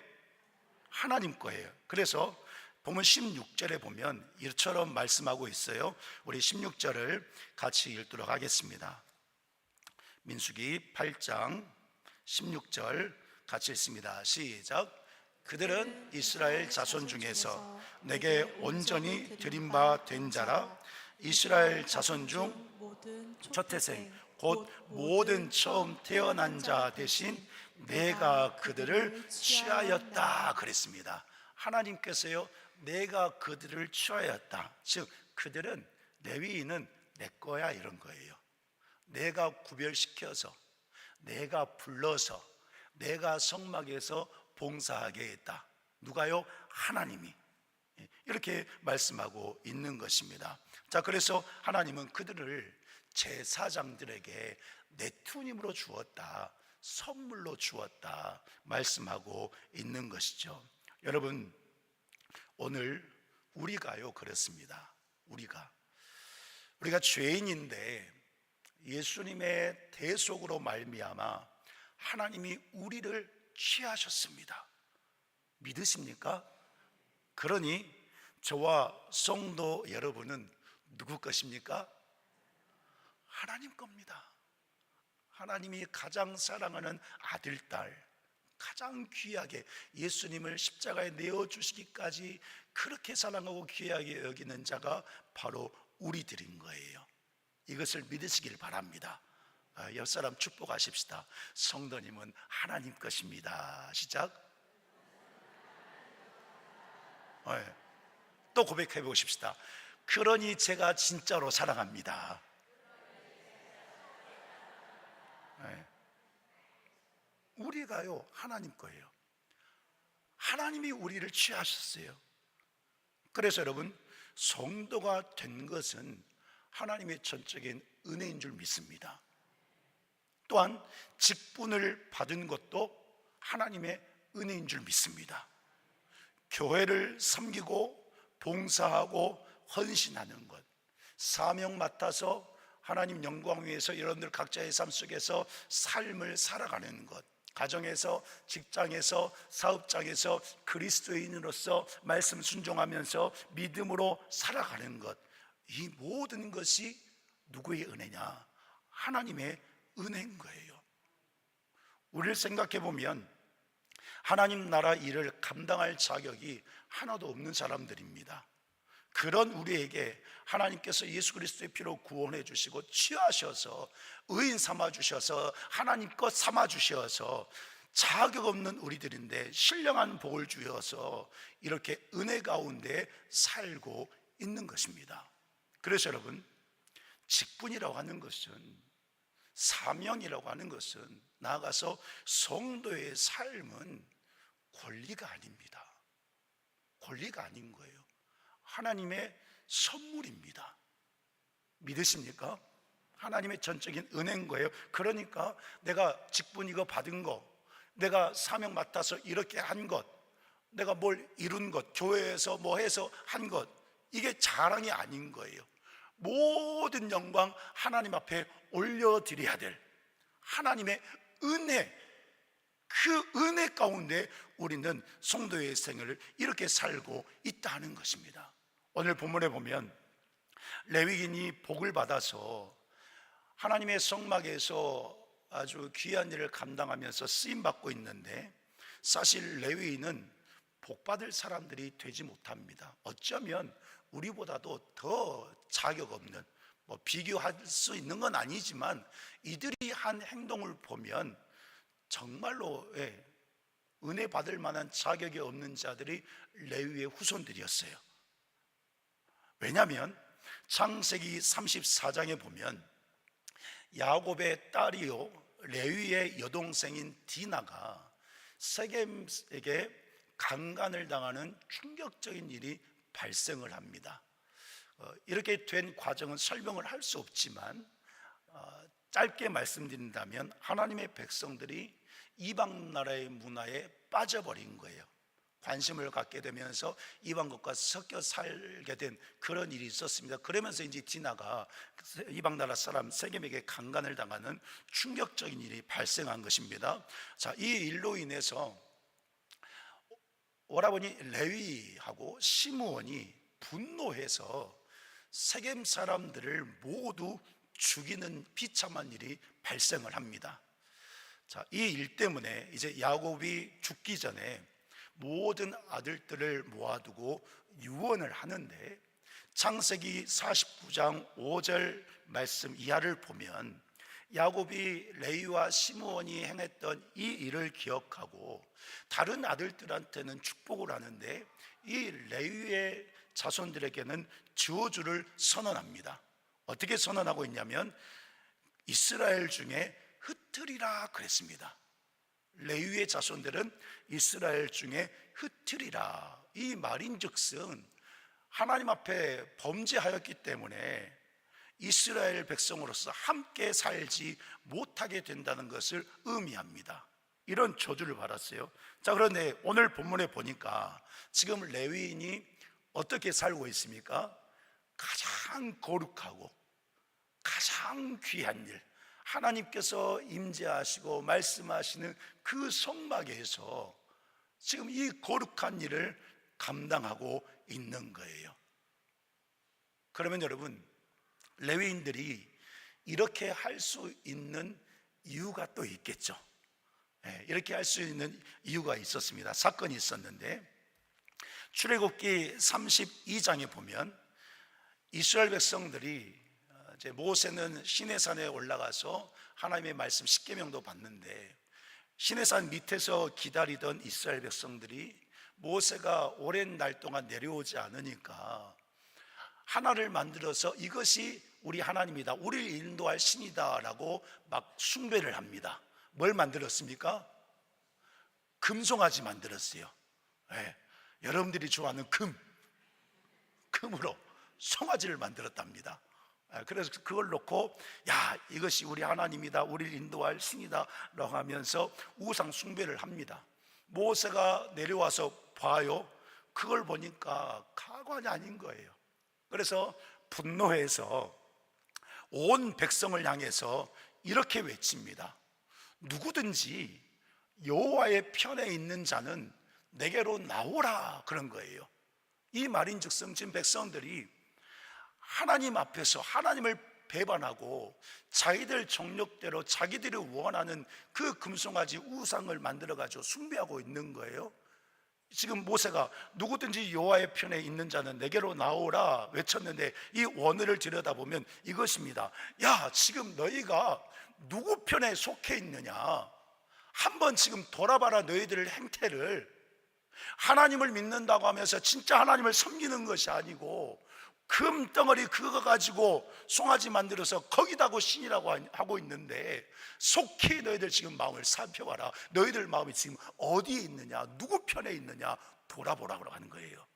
하나님 거예요. 그래서 보면 16절에 보면 이처럼 말씀하고 있어요. 우리 16절을 같이 읽도록 하겠습니다. 민수기 8장 16절 같이 읽습니다. 시작. 그들은 이스라엘 자손 중에서 내게 온전히 드린 바 된 자라. 이스라엘 자손 중 첫 태생 곧 모든 처음 태어난 자 대신 내가 그들을 취하였다 그랬습니다. 하나님께서요, 내가 그들을 취하였다, 즉 그들은, 레위인은 내 거야, 이런 거예요. 내가 구별시켜서, 내가 불러서, 내가 성막에서 봉사하게 했다. 누가요? 하나님이. 이렇게 말씀하고 있는 것입니다. 자, 그래서 하나님은 그들을 제사장들에게 내투님으로 주었다, 선물로 주었다 말씀하고 있는 것이죠. 여러분, 오늘 우리가요 그렇습니다. 우리가 죄인인데 예수님의 대속으로 말미암아 하나님이 우리를 취하셨습니다. 믿으십니까? 그러니 저와 성도 여러분은 누구 것입니까? 하나님 겁니다. 하나님이 가장 사랑하는 아들, 딸, 가장 귀하게 예수님을 십자가에 내어주시기까지 그렇게 사랑하고 귀하게 여기는 자가 바로 우리들인 거예요. 이것을 믿으시길 바랍니다. 옆 사람 축복하십시다. 성도님은 하나님 것입니다. 시작. 또 고백해 보십시다. 그러니 제가 진짜로 사랑합니다. 우리가요 하나님 거예요. 하나님이 우리를 취하셨어요. 그래서 여러분, 성도가 된 것은 하나님의 전적인 은혜인 줄 믿습니다. 또한 직분을 받은 것도 하나님의 은혜인 줄 믿습니다. 교회를 섬기고 봉사하고 헌신하는 것, 사명 맡아서 하나님 영광 위해서 여러분들 각자의 삶 속에서 삶을 살아가는 것, 가정에서, 직장에서, 사업장에서 그리스도인으로서 말씀 순종하면서 믿음으로 살아가는 것, 이 모든 것이 누구의 은혜냐? 하나님의 은혜인 거예요. 우리를 생각해 보면 하나님 나라 일을 감당할 자격이 하나도 없는 사람들입니다. 그런 우리에게 하나님께서 예수 그리스도의 피로 구원해 주시고 취하셔서 의인 삼아 주셔서 하나님 것 삼아 주셔서 자격 없는 우리들인데 신령한 복을 주셔서 이렇게 은혜 가운데 살고 있는 것입니다. 그래서 여러분, 직분이라고 하는 것은, 사명이라고 하는 것은, 나아가서 성도의 삶은 권리가 아닙니다. 권리가 아닌 거예요. 하나님의 선물입니다. 믿으십니까? 하나님의 전적인 은혜인 거예요. 그러니까 내가 직분 이거 받은 거, 내가 사명 맡아서 이렇게 한 것, 내가 뭘 이룬 것, 교회에서 뭐 해서 한 것, 이게 자랑이 아닌 거예요. 모든 영광 하나님 앞에 올려드려야 될 하나님의 은혜, 그 은혜 가운데 우리는 성도의 생을 이렇게 살고 있다는 것입니다. 오늘 본문에 보면 레위인이 복을 받아서 하나님의 성막에서 아주 귀한 일을 감당하면서 쓰임받고 있는데, 사실 레위인은 복받을 사람들이 되지 못합니다. 어쩌면 우리보다도 더 자격 없는, 비교할 수 있는 건 아니지만 이들이 한 행동을 보면 정말로 은혜 받을 만한 자격이 없는 자들이 레위의 후손들이었어요. 왜냐하면 창세기 34장에 보면 야곱의 딸이요 레위의 여동생인 디나가 세겜에게 강간을 당하는 충격적인 일이 발생을 합니다. 이렇게 된 과정은 설명을 할 수 없지만 짧게 말씀드린다면 하나님의 백성들이 이방 나라의 문화에 빠져버린 거예요. 관심을 갖게 되면서 이방국과 섞여 살게 된 그런 일이 있었습니다. 그러면서 이제 디나가 이방 나라 사람 세겜에게 강간을 당하는 충격적인 일이 발생한 것입니다. 자, 이 일로 인해서 오라버니 레위하고 시므온이 분노해서 세겜 사람들을 모두 죽이는 비참한 일이 발생을 합니다. 자, 이 일 때문에 이제 야곱이 죽기 전에 모든 아들들을 모아두고 유언을 하는데, 창세기 49장 5절 말씀 이하를 보면 야곱이 레위와 시므온이 행했던 이 일을 기억하고 다른 아들들한테는 축복을 하는데 이 레위의 자손들에게는 저주를 선언합니다. 어떻게 선언하고 있냐면 이스라엘 중에 흩으리라 그랬습니다. 레위의 자손들은 이스라엘 중에 흩으리라. 이 말인즉슨 하나님 앞에 범죄하였기 때문에 이스라엘 백성으로서 함께 살지 못하게 된다는 것을 의미합니다. 이런 저주를 받았어요. 자, 그런데 오늘 본문에 보니까 지금 레위인이 어떻게 살고 있습니까? 가장 거룩하고 가장 귀한 일, 하나님께서 임재하시고 말씀하시는 그 성막에서 지금 이 거룩한 일을 감당하고 있는 거예요. 그러면 여러분, 레위인들이 이렇게 할 수 있는 이유가 또 있겠죠. 이렇게 할 수 있는 이유가 있었습니다. 사건이 있었는데 출애굽기 32장에 보면 이스라엘 백성들이 이제 모세는 시내산에 올라가서 하나님의 말씀 십계명도 받는데 시내산 밑에서 기다리던 이스라엘 백성들이 모세가 오랜 날 동안 내려오지 않으니까 하나를 만들어서 이것이 우리 하나님이다, 우리를 인도할 신이다 라고 막 숭배를 합니다. 뭘 만들었습니까? 금송아지 만들었어요. 여러분들이 좋아하는 금으로 송아지를 만들었답니다. 그래서 그걸 놓고 야, 이것이 우리 하나님이다, 우리를 인도할 신이다 라고 하면서 우상 숭배를 합니다. 모세가 내려와서 봐요. 그걸 보니까 가관이 아닌 거예요. 그래서 분노해서 온 백성을 향해서 이렇게 외칩니다. 누구든지 여호와의 편에 있는 자는 내게로 나오라, 그런 거예요. 이 말인즉슨 지금 백성들이 하나님 앞에서 하나님을 배반하고 자기들 정력대로 자기들이 원하는 그 금송아지 우상을 만들어가지고 숭배하고 있는 거예요. 지금 모세가 누구든지 여호와의 편에 있는 자는 내게로 나오라 외쳤는데 이 원어를 들여다보면 이것입니다. 야, 지금 너희가 누구 편에 속해 있느냐, 한번 지금 돌아봐라. 너희들의 행태를 하나님을 믿는다고 하면서 진짜 하나님을 섬기는 것이 아니고 금덩어리 그거 가지고 송아지 만들어서 거기다고 신이라고 하고 있는데 속히 너희들 지금 마음을 살펴봐라. 너희들 마음이 지금 어디에 있느냐, 누구 편에 있느냐 돌아보라고 하는 거예요.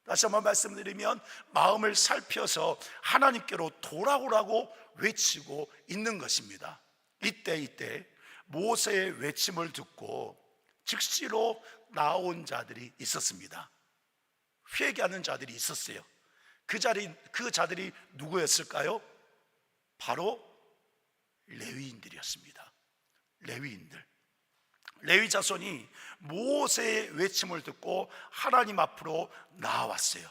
다시 한번 말씀드리면 마음을 살펴서 하나님께로 돌아오라고 외치고 있는 것입니다. 이때 모세의 외침을 듣고 즉시로 나온 자들이 있었습니다. 회개하는 자들이 있었어요. 그 자들이 누구였을까요? 바로 레위인들이었습니다. 레위 자손이 모세의 외침을 듣고 하나님 앞으로 나왔어요.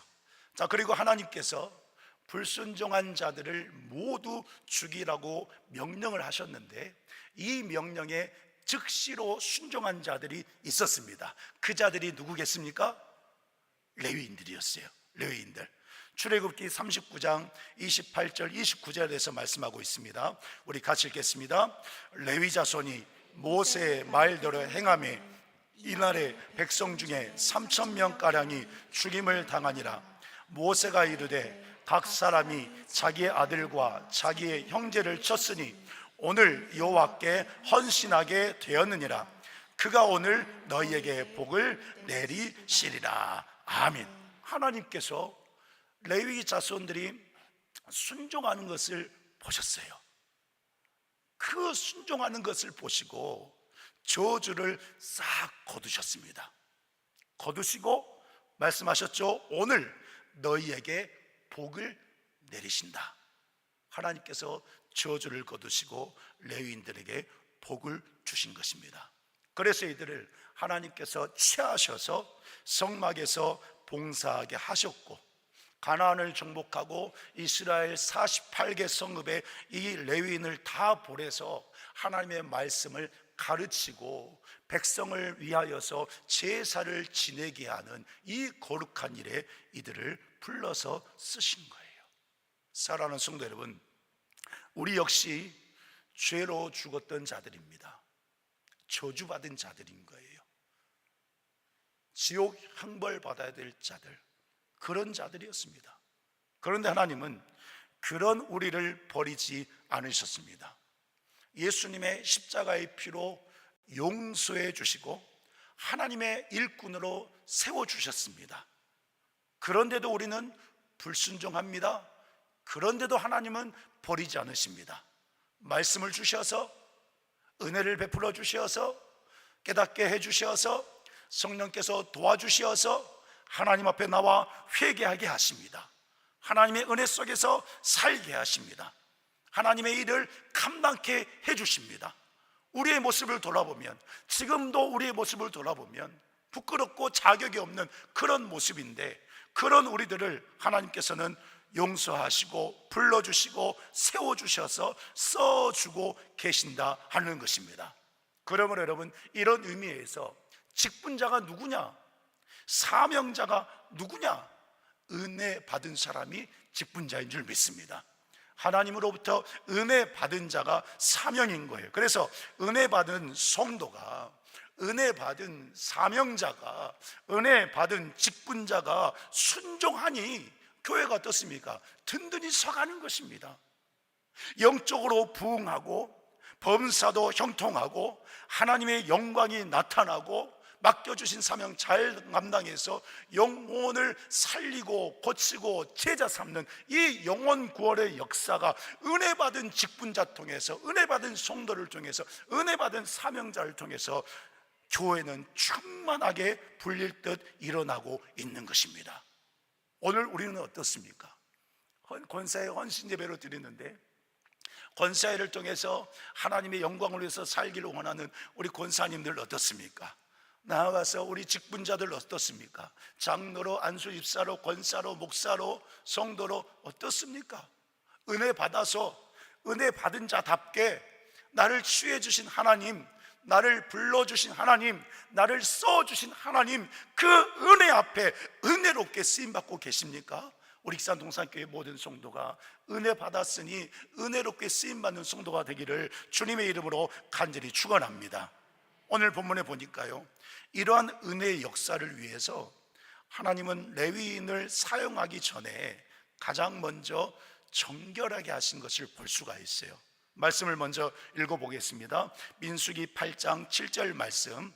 자, 그리고 하나님께서 불순종한 자들을 모두 죽이라고 명령을 하셨는데 이 명령에 즉시로 순종한 자들이 있었습니다. 그 자들이 누구겠습니까? 레위인들이었어요. 레위인들. 출애굽기 39장 28절 29절에서 말씀하고 있습니다. 우리 같이 읽겠습니다. 레위 자손이 모세의 말대로 행하매 이날에 백성 중에 3,000명가량이 죽임을 당하니라. 모세가 이르되 각 사람이 자기의 아들과 자기의 형제를 쳤으니 오늘 여호와께 헌신하게 되었느니라. 그가 오늘 너희에게 복을 내리시리라. 아멘. 하나님께서 레위 자손들이 순종하는 것을 보셨어요. 그 순종하는 것을 보시고 저주를 싹 거두셨습니다. 거두시고 말씀하셨죠. 오늘 너희에게 복을 내리신다. 하나님께서 저주를 거두시고 레위인들에게 복을 주신 것입니다. 그래서 이들을 하나님께서 취하셔서 성막에서 봉사하게 하셨고, 가나안을 정복하고 이스라엘 48개 성읍에 이 레위인을 다 보내서 하나님의 말씀을 가르치고 백성을 위하여서 제사를 지내게 하는 이 거룩한 일에 이들을 불러서 쓰신 거예요. 사랑하는 성도 여러분, 우리 역시 죄로 죽었던 자들입니다. 저주받은 자들인 거예요. 지옥 형벌 받아야 될 자들, 그런 자들이었습니다. 그런데 하나님은 그런 우리를 버리지 않으셨습니다. 예수님의 십자가의 피로 용서해 주시고 하나님의 일꾼으로 세워주셨습니다. 그런데도 우리는 불순종합니다. 그런데도 하나님은 버리지 않으십니다. 말씀을 주셔서, 은혜를 베풀어 주셔서, 깨닫게 해 주셔서, 성령께서 도와주셔서 하나님 앞에 나와 회개하게 하십니다. 하나님의 은혜 속에서 살게 하십니다. 하나님의 일을 감당케 해 주십니다. 우리의 모습을 돌아보면, 지금도 우리의 모습을 돌아보면 부끄럽고 자격이 없는 그런 모습인데, 그런 우리들을 하나님께서는 용서하시고 불러주시고 세워주셔서 써주고 계신다 하는 것입니다. 그러므로 여러분, 이런 의미에서 직분자가 누구냐, 사명자가 누구냐, 은혜 받은 사람이 직분자인 줄 믿습니다. 하나님으로부터 은혜 받은 자가 사명인 거예요. 그래서 은혜 받은 성도가, 은혜 받은 사명자가, 은혜 받은 직분자가 순종하니 교회가 어떻습니까? 든든히 서가는 것입니다. 영적으로 부흥하고 범사도 형통하고 하나님의 영광이 나타나고 맡겨주신 사명 잘 감당해서 영혼을 살리고 고치고 제자 삼는 이 영혼 구원의 역사가 은혜 받은 직분자 통해서, 은혜 받은 성도를 통해서, 은혜 받은 사명자를 통해서 교회는 충만하게 불릴 듯 일어나고 있는 것입니다. 오늘 우리는 어떻습니까? 권사회 헌신 예배로 드리는데, 권사회를 통해서 하나님의 영광을 위해서 살기를 원하는 우리 권사님들 어떻습니까? 나아가서 우리 직분자들 어떻습니까? 장로로, 안수 집사로, 권사로, 목사로, 성도로 어떻습니까? 은혜 받아서 은혜 받은 자답게 나를 취해 주신 하나님, 나를 불러주신 하나님, 나를 써주신 하나님, 그 은혜 앞에 은혜롭게 쓰임받고 계십니까? 우리 익산 동산교회 모든 성도가 은혜 받았으니 은혜롭게 쓰임받는 성도가 되기를 주님의 이름으로 간절히 축원합니다. 오늘 본문에 보니까요, 이러한 은혜의 역사를 위해서 하나님은 레위인을 사용하기 전에 가장 먼저 정결하게 하신 것을 볼 수가 있어요. 말씀을 먼저 읽어보겠습니다. 민수기 8장 7절 말씀,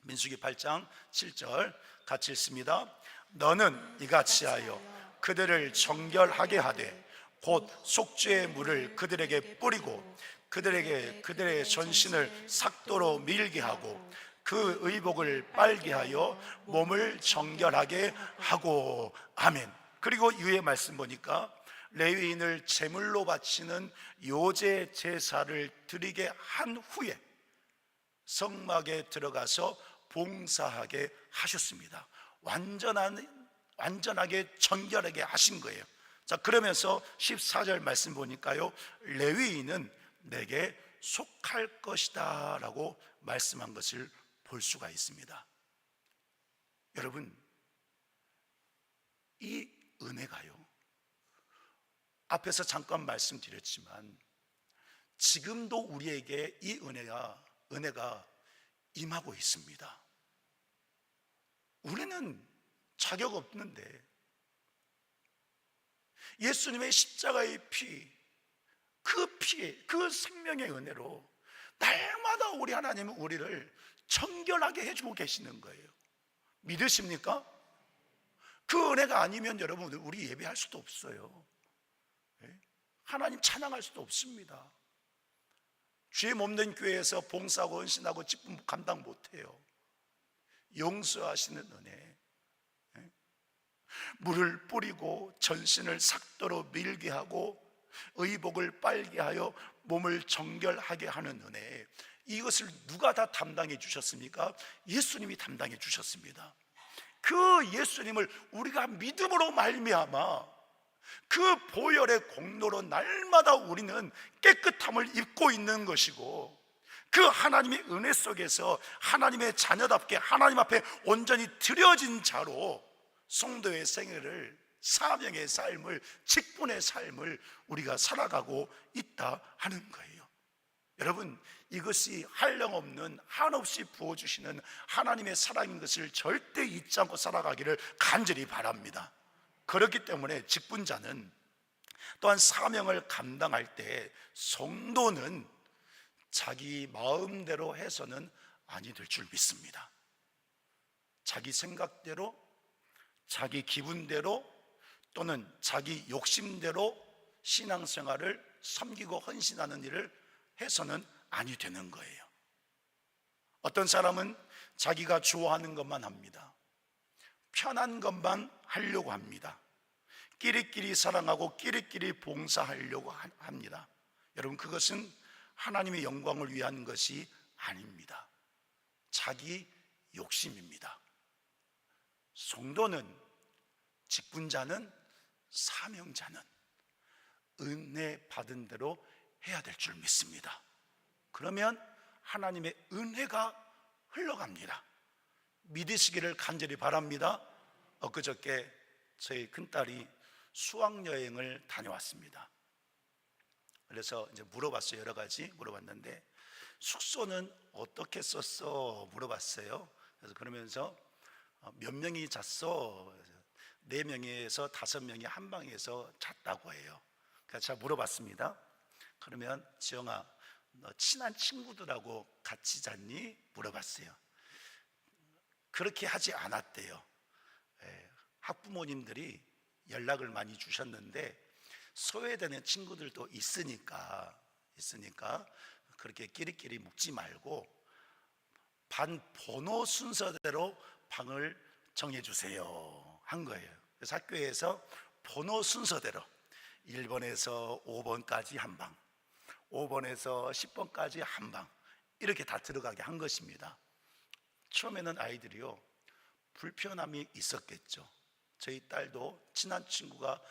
민수기 8장 7절 같이 읽습니다. 너는 이같이 하여 그들을 정결하게 하되 곧 속죄의 물을 그들에게 뿌리고 그들에게 그들의 전신을 삭도로 밀게 하고 그 의복을 빨게 하여 몸을 정결하게 하고. 아멘. 그리고 이후의 말씀 보니까 레위인을 제물로 바치는 요제 제사를 드리게 한 후에 성막에 들어가서 봉사하게 하셨습니다. 완전하게 정결하게 하신 거예요. 자, 그러면서 14절 말씀 보니까요, 레위인은 내게 속할 것이다 라고 말씀한 것을 볼 수가 있습니다. 여러분, 이 은혜가요, 앞에서 잠깐 말씀드렸지만 지금도 우리에게 이 은혜가 임하고 있습니다. 우리는 자격 없는데 예수님의 십자가의 피, 그 피에, 그 생명의 은혜로 날마다 우리 하나님은 우리를 정결하게 해주고 계시는 거예요. 믿으십니까? 그 은혜가 아니면 여러분, 우리 예배할 수도 없어요. 하나님 찬양할 수도 없습니다. 죄 없는 교회에서 봉사하고 헌신하고 직분 감당 못해요. 용서하시는 은혜, 물을 뿌리고 전신을 삭도로 밀게 하고 의복을 빨게 하여 몸을 정결하게 하는 은혜, 이것을 누가 다 담당해 주셨습니까? 예수님이 담당해 주셨습니다. 그 예수님을 우리가 믿음으로 말미암아 그 보혈의 공로로 날마다 우리는 깨끗함을 입고 있는 것이고, 그 하나님의 은혜 속에서 하나님의 자녀답게 하나님 앞에 온전히 드려진 자로 성도의 생애를, 사명의 삶을, 직분의 삶을 우리가 살아가고 있다 하는 거예요. 여러분, 이것이 한량없는, 한없이 부어주시는 하나님의 사랑인 것을 절대 잊지 않고 살아가기를 간절히 바랍니다. 그렇기 때문에 직분자는 또한 사명을 감당할 때 성도는 자기 마음대로 해서는 아니 될 줄 믿습니다. 자기 생각대로, 자기 기분대로 또는 자기 욕심대로 신앙생활을 섬기고 헌신하는 일을 해서는 아니 되는 거예요. 어떤 사람은 자기가 좋아하는 것만 합니다. 편한 것만 하려고 합니다. 끼리끼리 사랑하고 끼리끼리 봉사하려고 합니다. 여러분, 그것은 하나님의 영광을 위한 것이 아닙니다. 자기 욕심입니다. 성도는, 직분자는, 사명자는 은혜 받은 대로 해야 될 줄 믿습니다. 그러면 하나님의 은혜가 흘러갑니다. 믿으시기를 간절히 바랍니다. 엊그저께 저희 큰딸이 수학여행을 다녀왔습니다. 그래서 이제 물어봤어요. 여러 가지 물어봤는데, 숙소는 어떻게 썼어? 물어봤어요. 그래서 그러면서 몇 명이 잤어? 4명에서 5명이 한 방에서 잤다고 해요. 그래서 제가 물어봤습니다. 그러면 지영아, 너 친한 친구들하고 같이 잤니? 물어봤어요. 그렇게 하지 않았대요. 학부모님들이 연락을 많이 주셨는데 소외되는 친구들도 있으니까 그렇게 끼리끼리 묵지 말고 반 번호 순서대로 방을 정해주세요 한 거예요. 그래서 학교에서 번호 순서대로 1번에서 5번까지 한 방, 5번에서 10번까지 한 방, 이렇게 다 들어가게 한 것입니다. 처음에는 아이들이요, 불편함이 있었겠죠. 저희 딸도 친한 친구가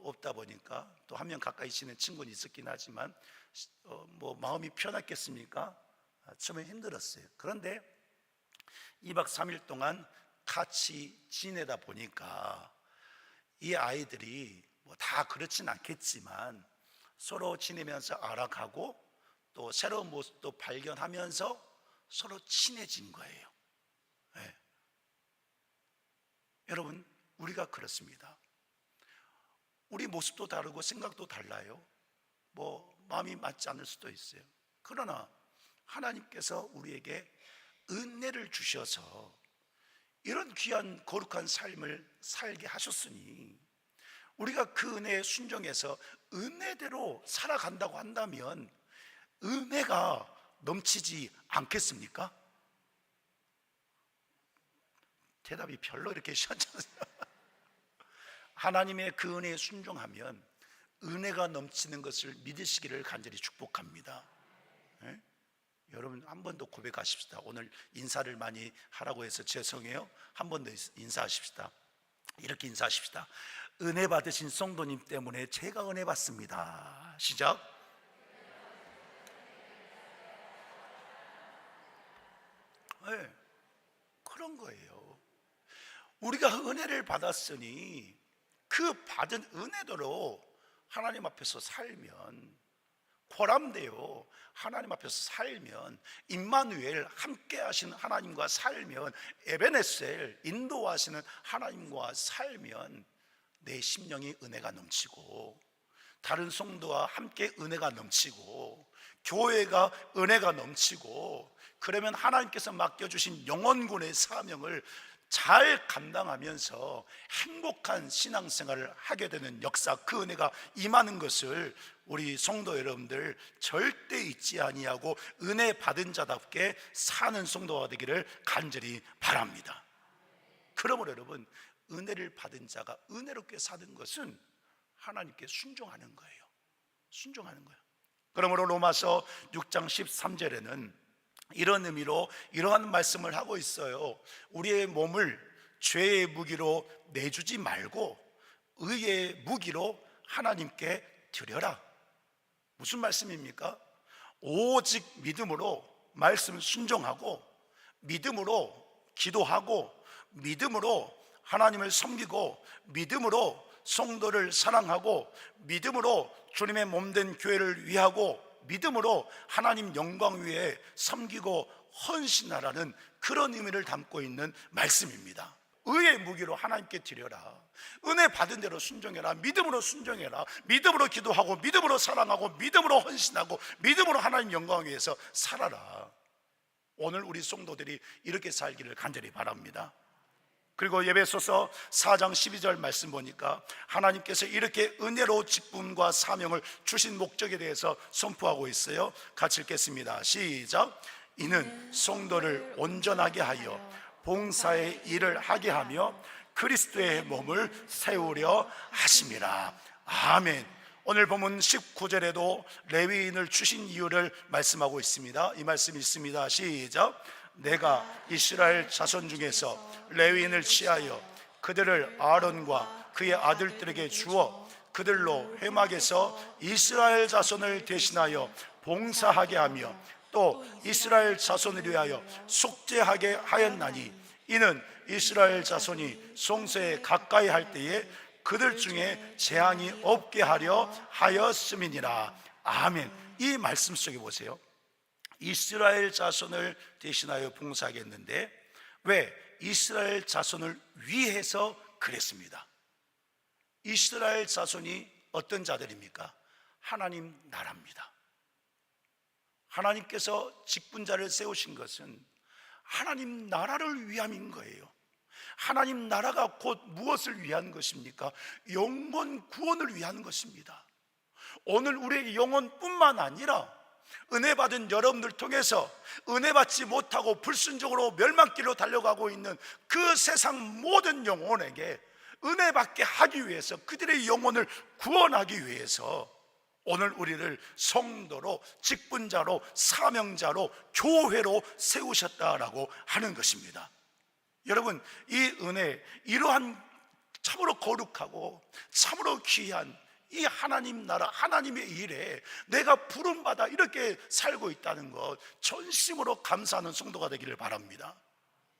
없다 보니까, 또 한 명 가까이 지낸 친구는 있었긴 하지만 뭐 마음이 편했겠습니까? 처음에 힘들었어요. 그런데 2박 3일 동안 같이 지내다 보니까 이 아이들이 뭐 다 그렇진 않겠지만 서로 지내면서 알아가고 또 새로운 모습도 발견하면서 서로 친해진 거예요. 네. 여러분, 우리가 그렇습니다. 우리 모습도 다르고 생각도 달라요. 뭐 마음이 맞지 않을 수도 있어요. 그러나 하나님께서 우리에게 은혜를 주셔서 이런 귀한 거룩한 삶을 살게 하셨으니, 우리가 그 은혜에 순종해서 은혜대로 살아간다고 한다면 은혜가 넘치지 않겠습니까? 대답이 별로 이렇게 시원찮으세요? 하나님의 그 은혜에 순종하면 은혜가 넘치는 것을 믿으시기를 간절히 축복합니다. 네? 여러분, 한 번 더 고백하십시다. 오늘 인사를 많이 하라고 해서 죄송해요. 한 번 더 인사하십시다. 이렇게 인사하십시다. 은혜 받으신 성도님 때문에 제가 은혜 받습니다. 시작. 네, 그런 거예요. 우리가 은혜를 받았으니 그 받은 은혜대로 하나님 앞에서 살면, 보람되어 하나님 앞에서 살면, 임마누엘 함께 하시는 하나님과 살면, 에베네셀 인도하시는 하나님과 살면 내 심령이 은혜가 넘치고, 다른 성도와 함께 은혜가 넘치고, 교회가 은혜가 넘치고, 그러면 하나님께서 맡겨주신 영혼군의 사명을 잘 감당하면서 행복한 신앙생활을 하게 되는 역사, 그 은혜가 임하는 것을 우리 성도 여러분들 절대 잊지 아니하고 은혜 받은 자답게 사는 성도가 되기를 간절히 바랍니다. 그러므로 여러분, 은혜를 받은 자가 은혜롭게 사는 것은 하나님께 순종하는 거예요. 순종하는 거예요. 그러므로 로마서 6장 13절에는 이런 의미로 이러한 말씀을 하고 있어요. 우리의 몸을 죄의 무기로 내주지 말고 의의 무기로 하나님께 드려라. 무슨 말씀입니까? 오직 믿음으로 말씀 순종하고, 믿음으로 기도하고, 믿음으로 하나님을 섬기고, 믿음으로 성도를 사랑하고, 믿음으로 주님의 몸된 교회를 위하고, 믿음으로 하나님 영광 위에 섬기고 헌신하라는 그런 의미를 담고 있는 말씀입니다. 의의 무기로 하나님께 드려라. 은혜 받은 대로 순종해라. 믿음으로 순종해라. 믿음으로 기도하고, 믿음으로 사랑하고, 믿음으로 헌신하고, 믿음으로 하나님 영광 위해서 살아라. 오늘 우리 성도들이 이렇게 살기를 간절히 바랍니다. 그리고 에베소서 4장 12절 말씀 보니까 하나님께서 이렇게 은혜로 직분과 사명을 주신 목적에 대해서 선포하고 있어요. 같이 읽겠습니다. 시작. 이는 성도를 온전하게 하여 봉사의 일을 하게 하며 그리스도의 몸을 세우려 하심이라. 아멘. 오늘 본문 19절에도 레위인을 주신 이유를 말씀하고 있습니다. 이 말씀 있습니다. 시작. 내가 이스라엘 자손 중에서 레위인을 취하여 그들을 아론과 그의 아들들에게 주어 그들로 회막에서 이스라엘 자손을 대신하여 봉사하게 하며 또 이스라엘 자손을 위하여 속죄하게 하였나니 이는 이스라엘 자손이 성소에 가까이 할 때에 그들 중에 재앙이 없게 하려 하였음이니라. 아멘. 이 말씀 속에 보세요. 이스라엘 자손을 대신하여 봉사하겠는데 왜? 이스라엘 자손을 위해서 그랬습니다. 이스라엘 자손이 어떤 자들입니까? 하나님 나라입니다. 하나님께서 직분자를 세우신 것은 하나님 나라를 위함인 거예요. 하나님 나라가 곧 무엇을 위한 것입니까? 영혼 구원을 위한 것입니다. 오늘 우리의 영혼뿐만 아니라 은혜 받은 여러분들 통해서 은혜 받지 못하고 불순종으로 멸망길로 달려가고 있는 그 세상 모든 영혼에게 은혜 받게 하기 위해서, 그들의 영혼을 구원하기 위해서 오늘 우리를 성도로, 직분자로, 사명자로, 교회로 세우셨다라고 하는 것입니다. 여러분, 이 은혜, 이러한 참으로 거룩하고 참으로 귀한 이 하나님 나라, 하나님의 일에 내가 부름받아 이렇게 살고 있다는 것, 전심으로 감사하는 성도가 되기를 바랍니다.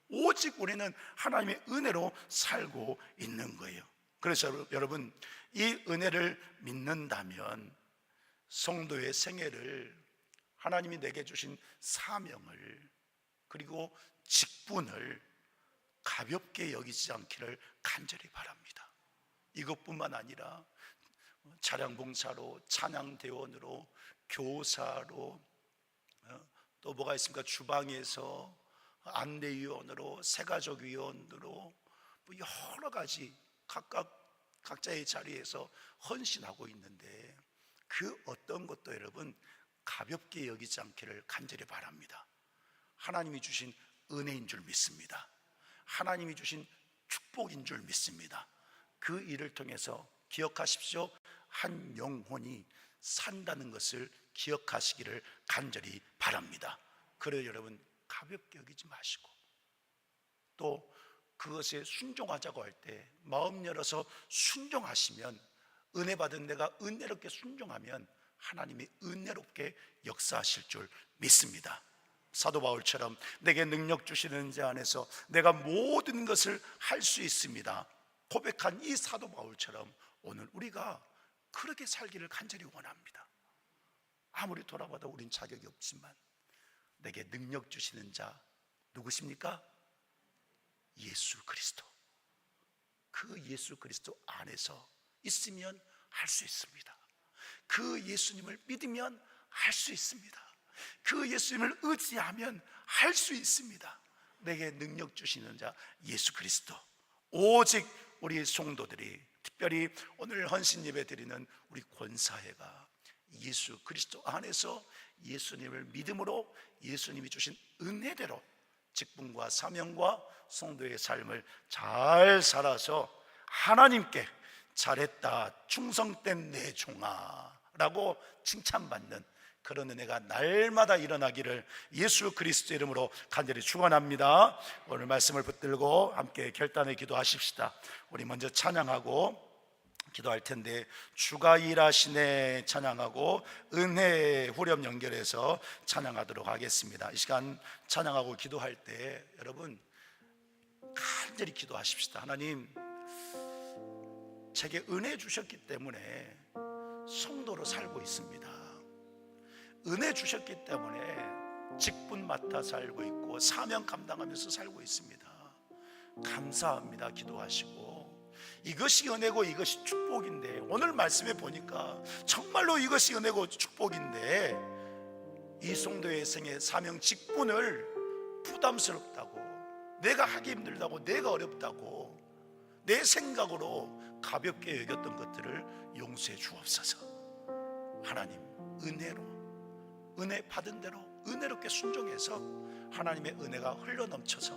오직 우리는 하나님의 은혜로 살고 있는 거예요. 그래서 여러분, 이 은혜를 믿는다면 성도의 생애를, 하나님이 내게 주신 사명을, 그리고 직분을 가볍게 여기지 않기를 간절히 바랍니다. 이것뿐만 아니라 차량봉사로, 찬양대원으로, 교사로, 또 뭐가 있습니까? 주방에서 안내위원으로, 새가족위원으로, 여러 가지 각자의 자리에서 헌신하고 있는데 그 어떤 것도 여러분 가볍게 여기지 않기를 간절히 바랍니다. 하나님이 주신 은혜인 줄 믿습니다. 하나님이 주신 축복인 줄 믿습니다. 그 일을 통해서 기억하십시오. 한 영혼이 산다는 것을 기억하시기를 간절히 바랍니다. 그래요, 여러분, 가볍게 여기지 마시고 또 그것에 순종하자고 할 때 마음 열어서 순종하시면, 은혜 받은 내가 은혜롭게 순종하면 하나님이 은혜롭게 역사하실 줄 믿습니다. 사도 바울처럼 내게 능력 주시는 자 안에서 내가 모든 것을 할 수 있습니다 고백한 이 사도 바울처럼 오늘 우리가 그렇게 살기를 간절히 원합니다. 아무리 돌아봐도 우린 자격이 없지만 내게 능력 주시는 자 누구십니까? 예수 그리스도. 그 예수 그리스도 안에서 있으면 할 수 있습니다. 그 예수님을 믿으면 할 수 있습니다. 그 예수님을 의지하면 할 수 있습니다. 내게 능력 주시는 자 예수 그리스도, 오직 우리 성도들이, 특별히 오늘 헌신 예배 드리는 우리 권사회가 예수 그리스도 안에서 예수님을 믿음으로 예수님이 주신 은혜대로 직분과 사명과 성도의 삶을 잘 살아서 하나님께 잘했다 충성된 내 종아 라고 칭찬받는 그런 은혜가 날마다 일어나기를 예수 그리스도 이름으로 간절히 축원합니다. 오늘 말씀을 붙들고 함께 결단의 기도하십시다. 우리 먼저 찬양하고 기도할 텐데, 주가 일하시네 찬양하고 은혜 후렴 연결해서 찬양하도록 하겠습니다. 이 시간 찬양하고 기도할 때 여러분 간절히 기도하십시다. 하나님, 제게 은혜 주셨기 때문에 성도로 살고 있습니다. 은혜 주셨기 때문에 직분 맡아 살고 있고 사명 감당하면서 살고 있습니다. 감사합니다. 기도하시고, 이것이 은혜고 이것이 축복인데, 오늘 말씀에 보니까 정말로 이것이 은혜고 축복인데 이 성도의 생애 사명 직분을 부담스럽다고, 내가 하기 힘들다고, 내가 어렵다고 내 생각으로 가볍게 여겼던 것들을 용서해 주옵소서. 하나님, 은혜로, 은혜 받은 대로 은혜롭게 순종해서 하나님의 은혜가 흘러넘쳐서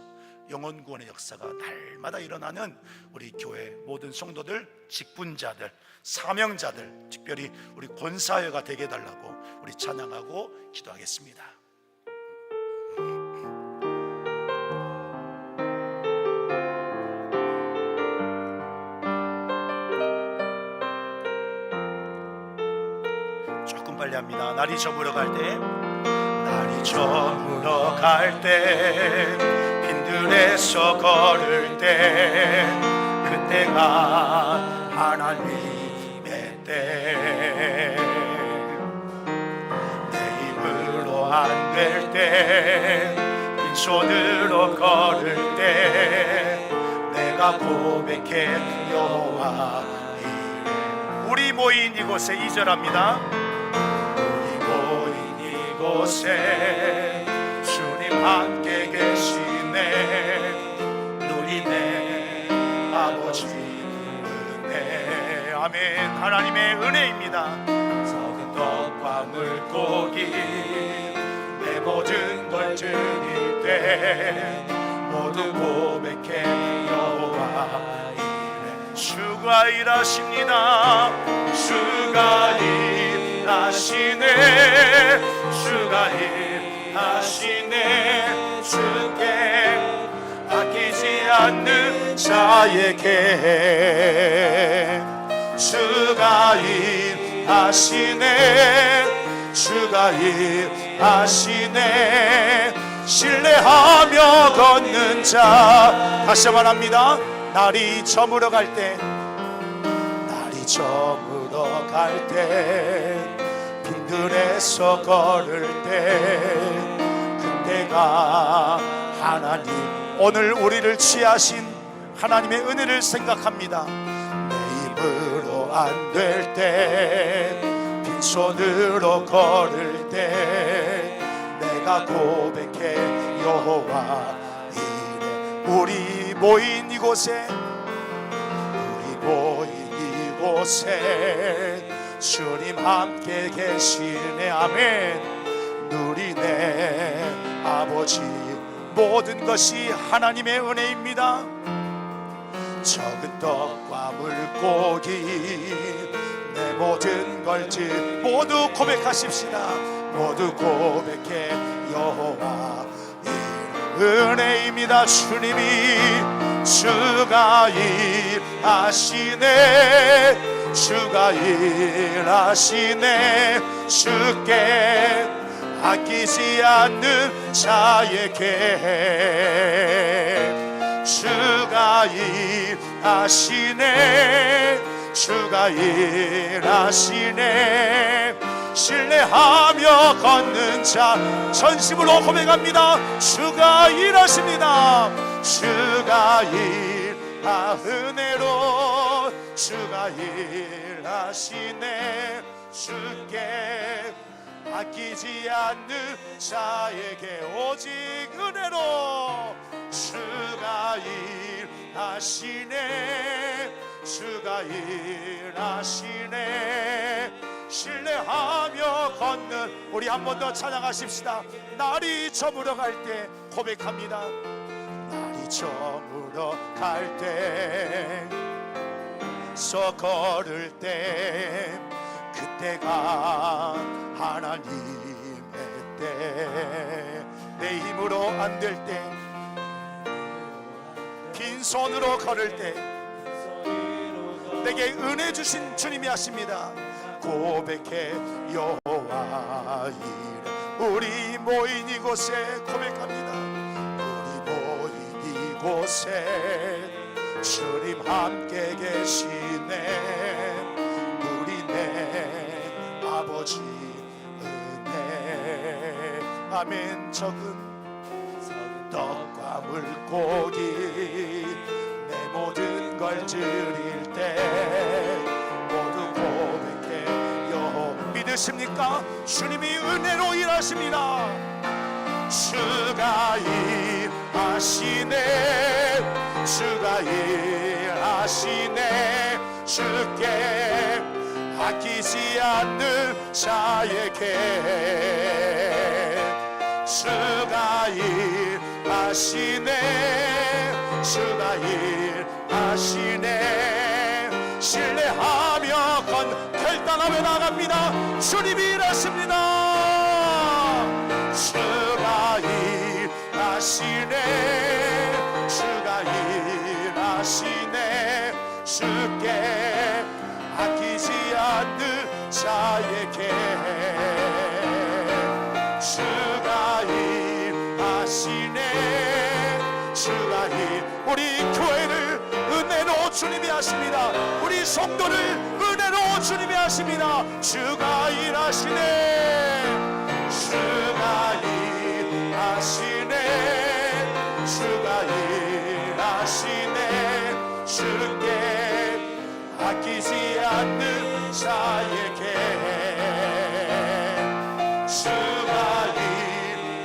영혼 구원의 역사가 날마다 일어나는 우리 교회 모든 성도들, 직분자들, 사명자들, 특별히 우리 권사회가 되게 해달라고 우리 찬양하고 기도하겠습니다. 조금 빨리 합니다. 날이 저물어 갈 때, 날이 저물어 갈 때, 빈들에서 걸을 때, 그때가 하나님의 때. 내 힘으로 안 될 때, 빈손으로 걸을 때, 내가 고백해 여호와 이래. 우리 모인 이곳에 2절합니다. 이곳에 주님 함께 계시네. 누리네 아버지 은혜. 아멘. 하나님의 은혜입니다. 적은 떡과 물고기 내 모든 걸 드릴 때 모두 고백해 여호와 이래. 주가 일하십니다. 주가 일하시네. 주가 일하시네. 주께 아끼지 않는 자에게 주가 일하시네. 주가 일하시네. 신뢰하며 걷는 자. 다시 한번 합니다. 날이 저물어 갈 때, 날이 저물어 갈 때, 빈들에서 걸을 때, 그때가 하나님, 오늘 우리를 취하신 하나님의 은혜를 생각합니다. 내 힘으로 안 될 때, 빈손으로 걸을 때, 내가 고백해 여호와 이래. 우리 모인 이곳에, 우리 모인 이곳에 주님 함께 계시네. 아멘. 누리네 아버지. 모든 것이 하나님의 은혜입니다. 적은 떡과 물고기 내 모든 걸지 모두 고백하십시다. 모두 고백해 여호와 은혜입니다. 주님이 주가 일하시네. 주가 일하시네. 주께 아끼지 않는 자에게 주가 일하시네. 주가 일하시네. 신뢰하며 걷는 자 전심으로 고백합니다. 주가 일하십니다. 주가 은혜로 주가 일하시네. 주께 아끼지 않는 자에게 오직 은혜로 주가 일하시네 주가 일하시네 신뢰하며 걷는 우리 한 번 더 찬양하십시다. 날이 저물어 갈 때 고백합니다. 날이 저물어 갈 때 서 걸을 때 그때가 하나님의 때 내 힘으로 안 될 때 빈손으로 걸을 때 내게 은혜 주신 주님이 하십니다. 고백해 여호와 이름 우리 모인 이곳에 고백합니다. 우리 모인 이곳에 주님 함께 계시네 우리 내 아버지 은혜 아멘. 적은 떡과 물고기 내 모든 걸 드릴 때 모두 고백해 여호와 믿으십니까? 주님이 은혜로 일하십니다. 주가 일하시네 주가 일하시네 주께 아끼지 않는 자에게 주가 일하시네 주가 일하시네 신뢰하며 결단하며 나갑니다. 주님이 일하십니다. 주가 일하시네 주가 일하시네 주께 아끼지 않는 자에게 주가 일하시네 주가 우리 교회를 은혜로 주님이 하십니다. 우리 성도를 은혜로 주님이 하십니다. 주가 일하시네 주가 일하시네 주가 일하시네 주께 아끼지 않는 자에게 주가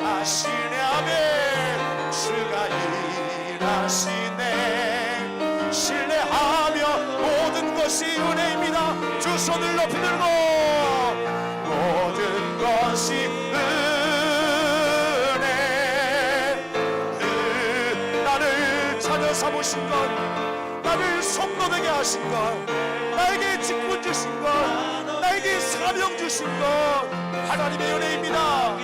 일하시네 아멘 주가 일하시네 신뢰하며 모든 것이 은혜입니다. 두 손을 높이 들고 모든 것이 은혜 나를 찾아 삼으신 것 나를 성도되게 하신 것 나에게 직분 주신 것 나에게 사명 주신 것 하나님의 은혜입니다.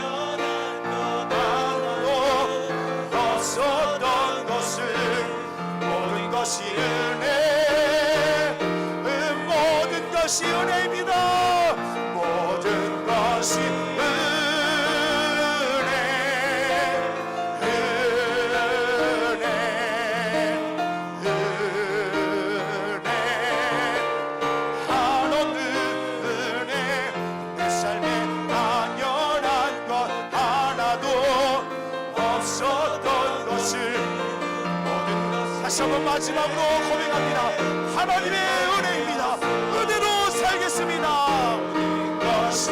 없었던 것을 모든 것이 은혜 모든 것이 은혜입니다. 모든 것이 다시 한번 마지막으로 고백합니다. 하나님의 은혜입니다. 은혜로 살겠습니다. 것이